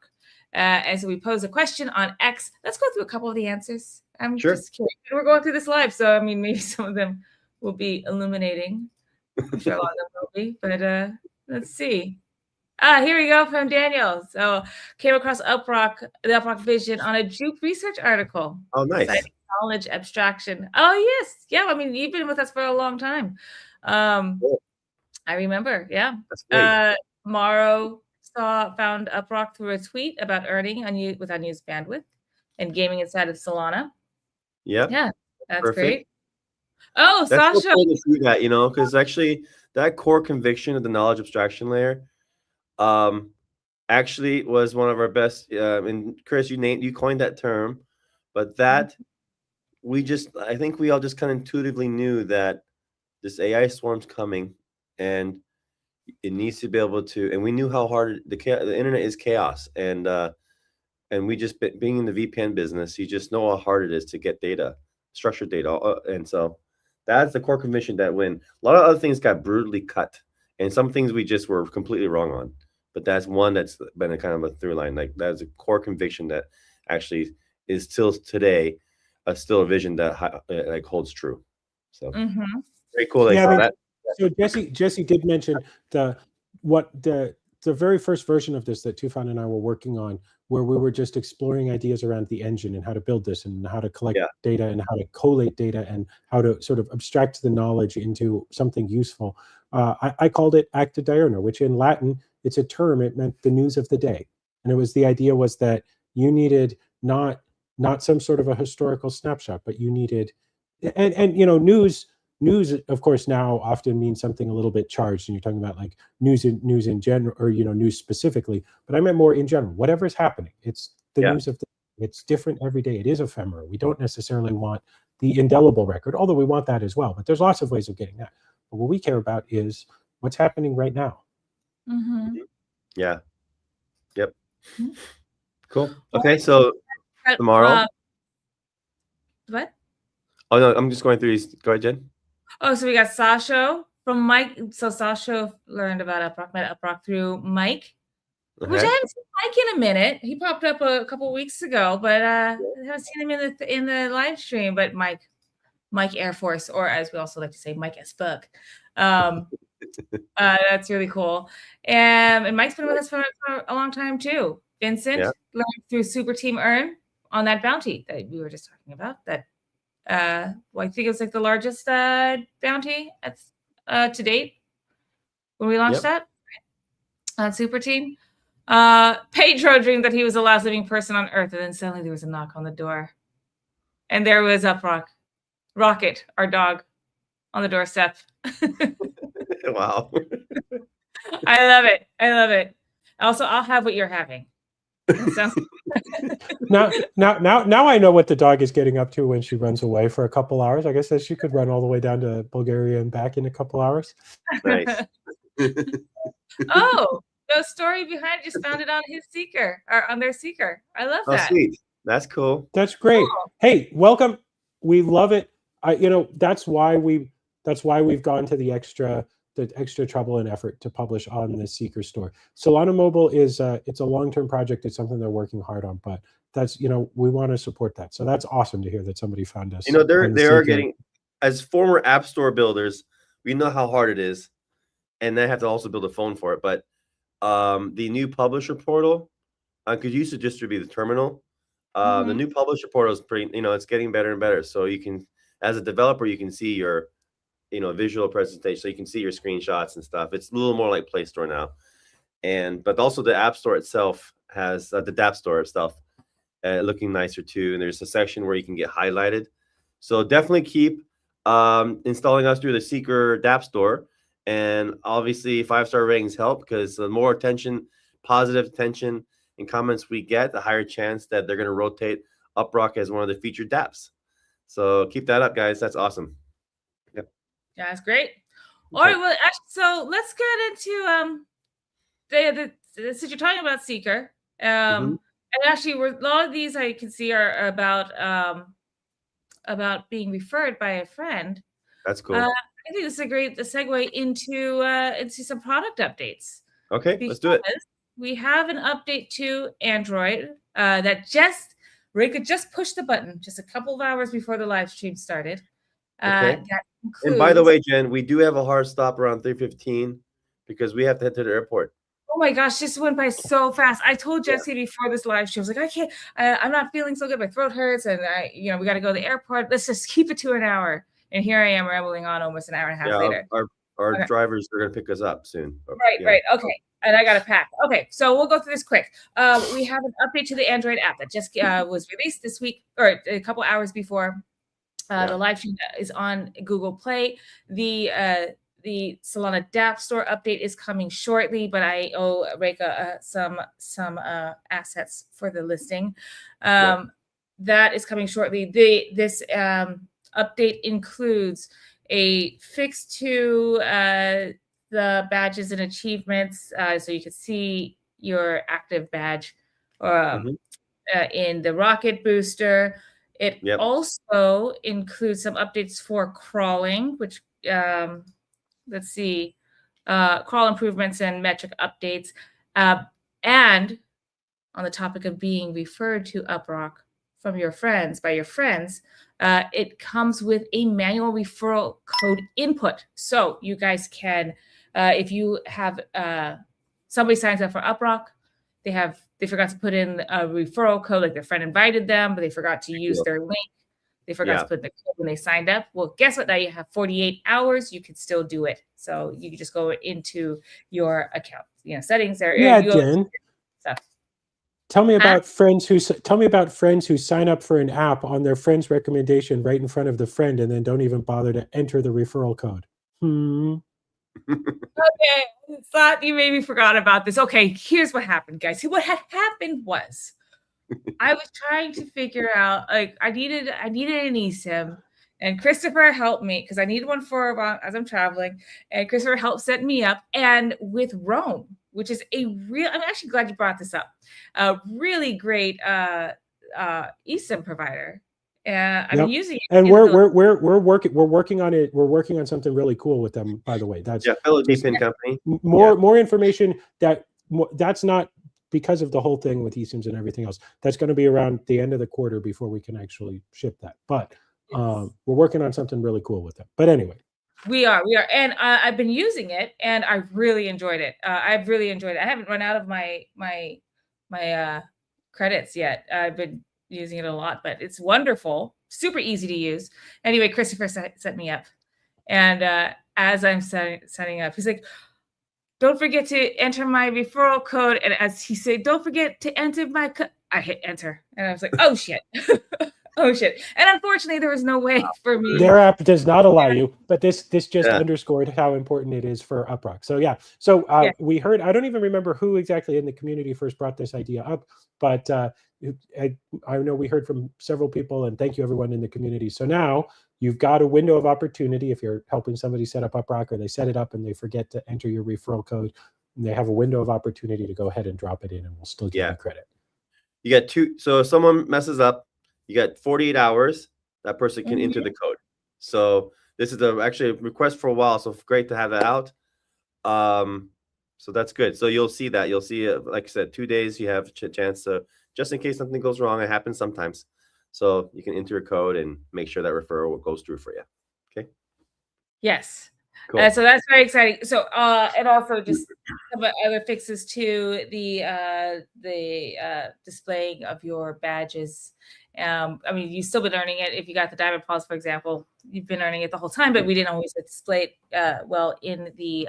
As we pose a question on X, let's go through a couple of the answers. I'm just curious. We're going through this live, so I mean, maybe some of them will be illuminating. I'm sure a lot of them will be, but let's see. Here we go from Daniel. So came across the UpRock vision on a Juke research article. Oh, nice. Citing knowledge abstraction. Oh, yes. Yeah, I mean, you've been with us for a long time. Cool. I remember, yeah. That's great. Morrow found UpRock through a tweet about earning with unused bandwidth and gaming inside of Solana. Yep. Yeah, that's Perfect. great. Oh, that's Sasha. Cool to see that, because actually that core conviction of the knowledge abstraction layer actually was one of our best. And Chris, you coined that term, but that I think we all just kind of intuitively knew that this AI storm's coming and it needs to be able to, and we knew how hard the internet is chaos, and we just being in the VPN business, you just know how hard it is to get data, structured data, and so that's the core conviction that when a lot of other things got brutally cut, and some things we just were completely wrong on, but that's one that's been a kind of a through line. Like that's a core conviction that actually is still today, still a vision that like holds true. So very cool. That. So Jesse did mention the very first version of this that Tufan and I were working on, where we were just exploring ideas around the engine and how to build this and how to collect data and how to collate data and how to sort of abstract the knowledge into something useful. I called it acta diurna, which in Latin, it's a term. It meant the news of the day. And it was the idea was that you needed not some sort of a historical snapshot, but you needed, and news, of course, now often means something a little bit charged, and you're talking about like news in general, or news specifically. But I meant more in general. Whatever's happening, it's the news of the. It's different every day. It is ephemeral. We don't necessarily want the indelible record, although we want that as well. But there's lots of ways of getting that. But what we care about is what's happening right now. Yeah. Yep. Cool. Okay, so tomorrow. What? Oh no, I'm just going through these. Go ahead, Jen. Oh, so we got Sasha from Mike. So Sasha learned about UpRock, met UpRock through Mike, which I haven't seen Mike in a minute. He popped up a couple weeks ago, but I haven't seen him in the live stream. But Mike Air Force, or as we also like to say, Mike as fuck. That's really cool. And Mike's been with us for a long time too. Vincent learned through Super Team Earn on that bounty that we were just talking about. That I think it was like the largest bounty to date when we launched that on Super Team. Pedro dreamed that he was the last living person on Earth, and then suddenly there was a knock on the door, and there was Rocket, our dog, on the doorstep. Wow. I love it. Also, I'll have what you're having. Now I know what the dog is getting up to when she runs away for a couple hours. I guess that she could run all the way down to Bulgaria and back in a couple hours. Nice. Oh, the story behind just found it on his Seeker, or on their Seeker. I love that. Oh, sweet. That's cool. That's great. Cool. Hey, welcome. We love it. That's why we've gone to the extra trouble and effort to publish on the Seeker store. Solana Mobile is it's a long-term project. It's something they're working hard on, but that's we want to support that. So that's awesome to hear that somebody found us. They are getting as former app store builders, we know how hard it is, and then have to also build a phone for it. But the new publisher portal, because you used to distribute the terminal, the new publisher portal is pretty. It's getting better and better. So you can, as a developer, you can see your, visual presentation. So you can see your screenshots and stuff. It's a little more like Play Store now, but also the App Store itself has the Dap Store itself looking nicer too. And there's a section where you can get highlighted. So definitely keep installing us through the Seeker Dap Store. And obviously 5-star ratings help, because the more attention, positive attention and comments we get, the higher chance that they're going to rotate UpRock as one of the featured dApps. So keep that up, guys. That's awesome. Yep. Yeah, that's great. All right, well, actually, so let's get into since you're talking about Seeker, and actually, a lot of these I can see are about being referred by a friend. That's cool. I think this is a great segue into some product updates. Okay, let's do it. We have an update to Android that Ray could just push the button just a couple of hours before the live stream started. Okay. And by the way, Jen, we do have a hard stop around 3:15 because we have to head to the airport. Oh my gosh, this went by so fast. I told Jesse before this live stream, I was like, I can't, I'm not feeling so good. My throat hurts, and we got to go to the airport. Let's just keep it to an hour. And here I am rambling on almost an hour and a half later. Our drivers are going to pick us up soon. Right. Okay. And I got to pack. Okay. So we'll go through this quick. We have an update to the Android app that just was released this week, or a couple hours before the live stream is on Google Play. The Solana Dap Store update is coming shortly, but I owe Reka some assets for the listing. That is coming shortly. This update includes a fix to the badges and achievements, so you can see your active badge in the rocket booster. It also includes some updates for crawling, which let's see, crawl improvements and metric updates. And on the topic of being referred to UpRock from your friends, by your friends, it comes with a manual referral code input. So you guys can, if you have somebody signs up for UpRock, they forgot to put in a referral code, like their friend invited them, but they forgot to use their link. They forgot to put the code when they signed up. Well, guess what? Now you have 48 hours. You can still do it. So you can just go into your account, settings there. Yeah, Jen. Tell me about friends who sign up for an app on their friend's recommendation right in front of the friend, and then don't even bother to enter the referral code. Okay, thought you maybe forgot about this. Okay, here's what happened, guys. What had happened was I was trying to figure out, I needed an eSIM, and Christopher helped me because I needed one for as I'm traveling, and Christopher helped set me up. And with Roam, which is I'm actually glad you brought this up, a really great eSIM provider. I've been using it, and we're working on it. We're working on something really cool with them, by the way. That's Philippine company. More information that's not because of the whole thing with eSIMs and everything else. That's going to be around the end of the quarter before we can actually ship that. But we're working on something really cool with them. But anyway. We are, and I've been using it, and I really enjoyed it. I've really enjoyed it. I haven't run out of my credits yet. I've been using it a lot, but it's wonderful, super easy to use. Anyway, Christopher set me up, and as I'm setting up, he's like, "Don't forget to enter my referral code." And as he said, "Don't forget to enter my code," I hit enter, and I was like, "Oh shit." Oh shit! And unfortunately, there was no way for me. Their app does not allow you, but this just underscored how important it is for UpRock. So we heard. I don't even remember who exactly in the community first brought this idea up, but I know we heard from several people, and thank you everyone in the community. So now you've got a window of opportunity if you're helping somebody set up UpRock, or they set it up and they forget to enter your referral code, and they have a window of opportunity to go ahead and drop it in, and we'll still give you credit. You got two. So if someone messes up, you got 48 hours. That person can enter the code. So this is actually a request for a while. So great to have that out. So that's good. So you'll see that. You'll see, like I said, 2 days. You have a chance to, just in case something goes wrong. It happens sometimes. So you can enter a code and make sure that referral goes through for you. Yes. Cool. So that's very exciting. So and also just some other fixes to the displaying of your badges. I mean, you've still been earning it. If you got the Diamond Pulse, for example, you've been earning it the whole time, but we didn't always display it well in the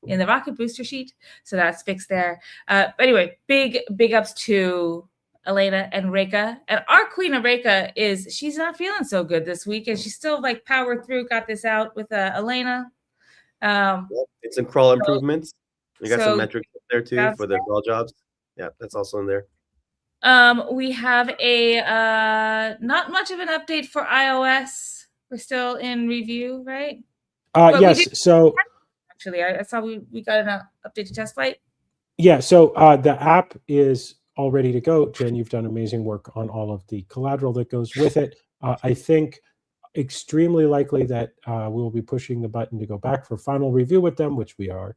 rocket booster sheet. So that's fixed there. But anyway, big ups to Elena and Reka. And our queen of Reka she's not feeling so good this week, and she's still like powered through, got this out with Elena. It's some crawl improvements. We got some so metrics up there too for the crawl jobs. Yeah, that's also in there. We have a not much of an update for iOS. We're still in review, right? Yes. So actually, I saw we got an update to test flight. yeah. So the app is all ready to go. Jen, you've done amazing work on all of the collateral that goes with it. I think extremely likely that we'll be pushing the button to go back for final review with them, which we are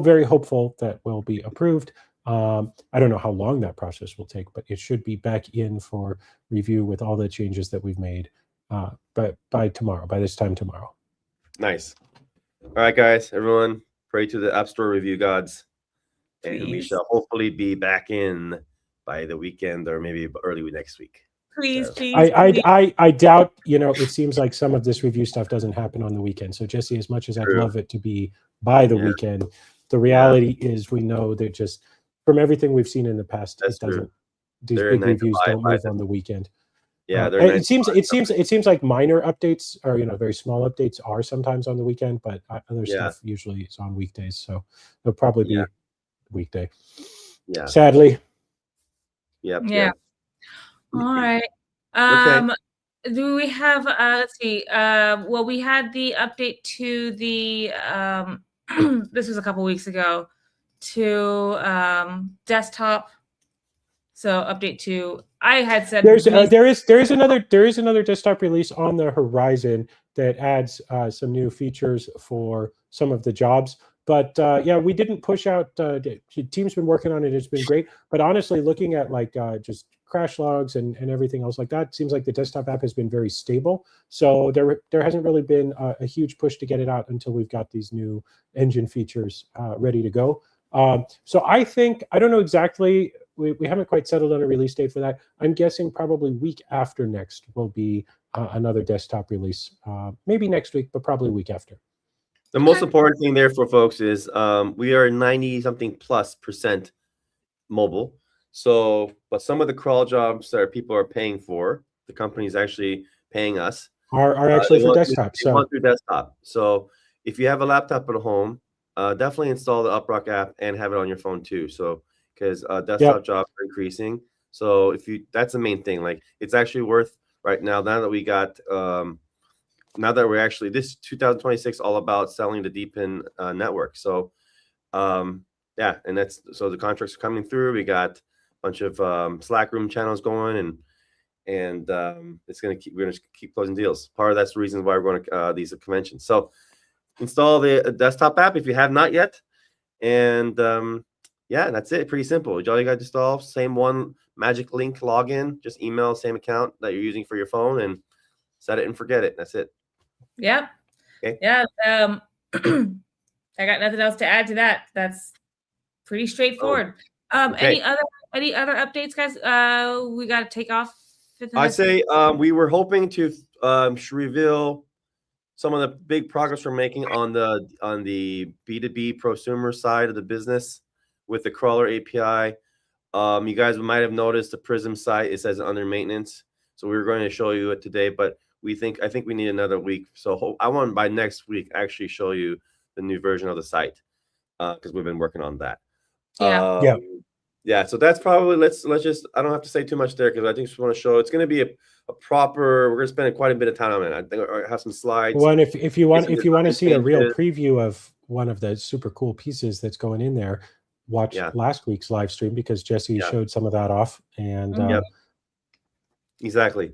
very hopeful that will be approved. I don't know how long that process will take, but it should be back in for review with all the changes that we've made but by this time tomorrow. Nice. All right, guys, everyone, pray to the App Store review gods. And we shall hopefully be back in by the weekend or maybe early next week. Please. I doubt, it seems like some of this review stuff doesn't happen on the weekend. So Jesse, as much as I'd love it to be by the weekend, the reality is we know that just from everything we've seen in the past, it doesn't. These big reviews don't move on the weekend. Yeah, it seems like minor updates or very small updates are sometimes on the weekend, but other stuff usually is on weekdays. So it'll probably be weekday. Yeah. Sadly. Yep. Yeah. All right. Okay. Do we have let's see. Well, we had the update to the this was a couple weeks ago to desktop. So update to I had said there is another desktop release on the horizon that adds some new features for some of the jobs. But we didn't push out. The team's been working on it. It's been great. But honestly, looking at just crash logs and everything else like that, seems like the desktop app has been very stable. So there hasn't really been a huge push to get it out until we've got these new engine features ready to go. So I don't know exactly. We haven't quite settled on a release date for that. I'm guessing probably week after next will be another desktop release. Maybe next week, but probably week after. The most important thing there for folks is we are 90-something+% mobile. So, but some of the crawl jobs that people are paying for, the company's actually paying us, are actually for desktop. They want through desktop. So if you have a laptop at home, definitely install the UpRock app and have it on your phone too. So because desktop jobs are increasing. So that's the main thing. Like it's actually worth right now that we got now that we're actually this 2026 all about selling the DPIN network. So and that's so the contracts are coming through. We got a bunch of Slack room channels going and we're gonna keep closing deals. Part of that's the reason why we're going to these conventions. So install the desktop app if you have not yet, and that's it. Pretty simple. All you got to install, same one magic link login, just email same account that you're using for your phone and set it and forget it. That's it. Yep. Okay. Yeah. I got nothing else to add to that. That's pretty straightforward. Okay. Any other updates, guys? We got to take off. I say we were hoping to reveal some of the big progress we're making on the B2B prosumer side of the business with the crawler API. You guys might have noticed the Prism site, it says under maintenance. So we were going to show you it today, but I think we need another week. So I want by next week actually show you the new version of the site because we've been working on that. So that's probably let's just I don't have to say too much there because I think we want to show it's going to be a proper. We're going to spend quite a bit of time on it. I think I have some slides. Well, and if you want to see a real preview of one of the super cool pieces that's going in there, watch last week's live stream because Jesse showed some of that off. And exactly.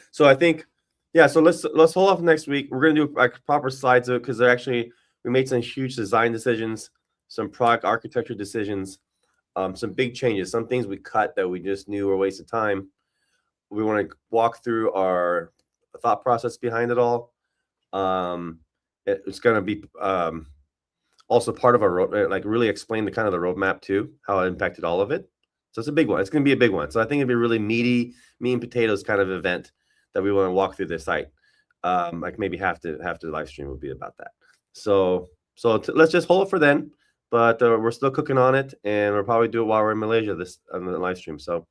So I think so let's hold off next week. We're going to do like proper slides of it because we made some huge design decisions, some product architecture decisions. Some big changes, some things we cut that we just knew were a waste of time. We want to walk through our thought process behind it all. It's going to be also part of our road, like really explain the kind of the roadmap too, how it impacted all of it. So it's a big one. It's going to be a big one. So I think it'd be a really meat and potatoes kind of event that we want to walk through the site. Like maybe half the live stream will be about that. So let's just hold it for then. But we're still cooking on it, and we'll probably do it while we're in Malaysia on the live stream. So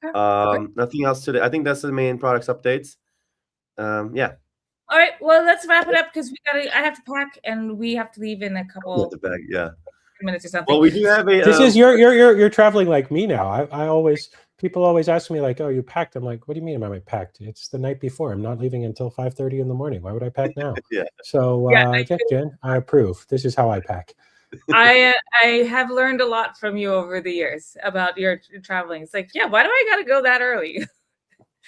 nothing else today. I think that's the main products updates. Yeah. All right. Well, let's wrap it up because I have to pack, and we have to leave in a couple minutes or something. Well, we do have a. This is you're traveling like me now. People always ask me like, "Oh, you packed?" I'm like, "What do you mean am I packed? It's the night before. I'm not leaving until 5:30 in the morning. Why would I pack now?" Yeah. So Jen, I approve. This is how I pack. I have learned a lot from you over the years about your traveling. It's like, yeah, why do I got to go that early?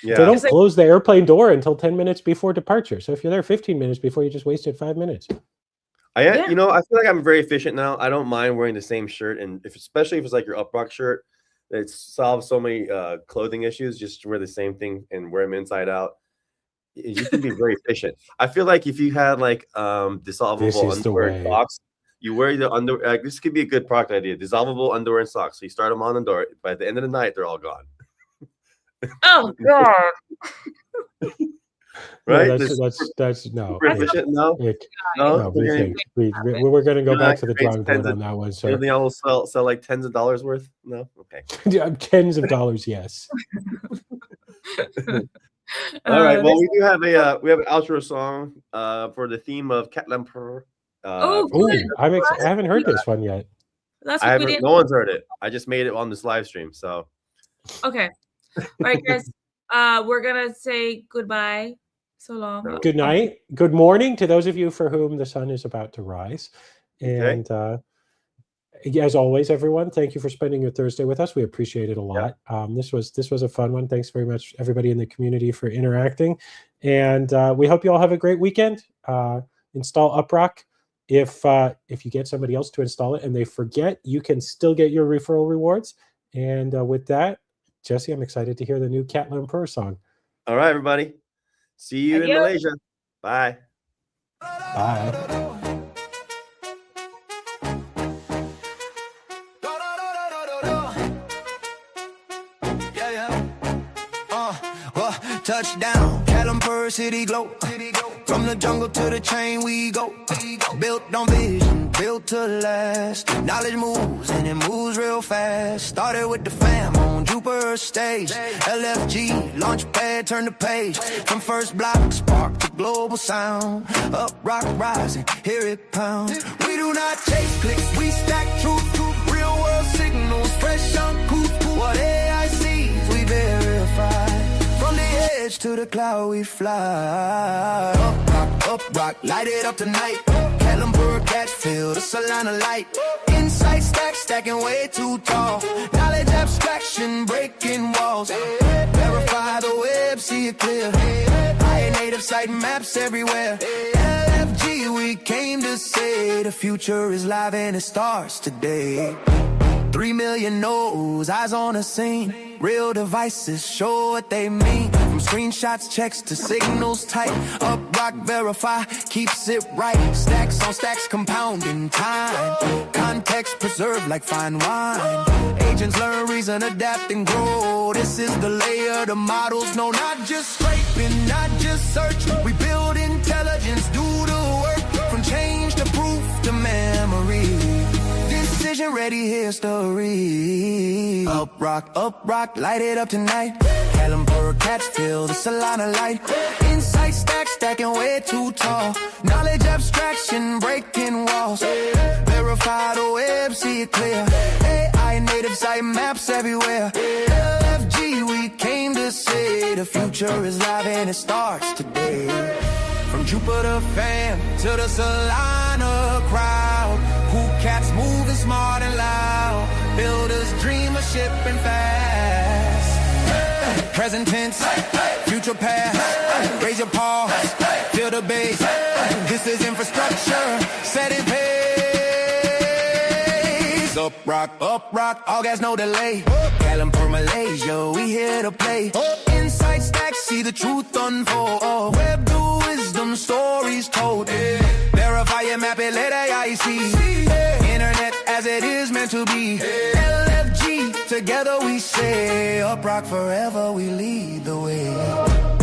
Yeah. They don't close the airplane door until 10 minutes before departure. So if you're there 15 minutes before, you just wasted 5 minutes. I feel like I'm very efficient now. I don't mind wearing the same shirt, and especially if it's like your UpRock shirt, it solves so many clothing issues. Just wear the same thing and wear them inside out. You can be very efficient. I feel like if you had like dissolvable underwear and socks, you wear the underwear. This could be a good product idea. Dissolvable underwear and socks. So you start them on the door. By the end of the night, they're all gone. Oh God! Right? No, that's no. Efficient? No. We're going to go back to the drawing board on that one. So anything else sell like tens of dollars worth? No. Okay. Tens of dollars, yes. All right. Well, we do have an outro song for the theme of CatLumpurr. I haven't heard this one yet. No one's heard it. I just made it on this live stream. So okay. All right, guys. We're gonna say goodbye. So long. Good night. Good morning to those of you for whom the sun is about to rise. And as always, everyone, thank you for spending your Thursday with us. We appreciate it a lot. This was a fun one. Thanks very much, everybody in the community, for interacting. And we hope you all have a great weekend. Install UpRock. If you get somebody else to install it and they forget, you can still get your referral rewards. And with that, Jesse, I'm excited to hear the new CatLumpurr song. All right, everybody. See you in Malaysia. Bye. Bye. Touchdown, CatLumpurr, city glow. From the jungle to the chain we go. Built on vision, built to last. Knowledge moves and it moves real fast. Started with the fam on Jupiter stage. LFG, launch pad, turn the page. From first block, spark to global sound. UpRock rising, hear it pound. We do not chase clicks, we stack truth. Real world signals, fresh uncouth. What AI sees, we verify. From the edge to the cloud we fly. UpRock, light it up tonight. CatLumpurr, catch, feel the Solana light. Insight stacking way too tall. Knowledge abstraction, breaking walls. Verify the web, see it clear. High native site maps everywhere. LFG, we came to say the future is live and it starts today. 3 million nodes, eyes on the scene. Real devices show what they mean. From screenshots, checks to signals tight. UpRock verify, keeps it right. Stacks on stacks, compounding time. Context preserved like fine wine. Agents learn, reason, adapt, and grow. This is the layer, the models know. Not just scraping, not just search. We build intelligence, do the work. From change to proof to memory. Decision ready history. UpRock, light it up tonight. CatLumpurr, catch, feel the Solana light. Insight stacking way too tall. Knowledge abstraction, breaking walls. Verify the web, see it clear. AI native site maps everywhere. LFG, we came to say the future is live and it starts today. From Jupiter fam to the Solana crowd. Cool cats moving smart and loud. Builders dream of shipping fast. Present tense, future past. Raise your paws, feel the bass. This is infrastructure, set in pace. UpRock, all gas, no delay. CatLumpurr, Malaysia, we here to play. Insight stacks, see the truth unfold. meant to be. LFG, together we say, UpRock forever, we lead the way.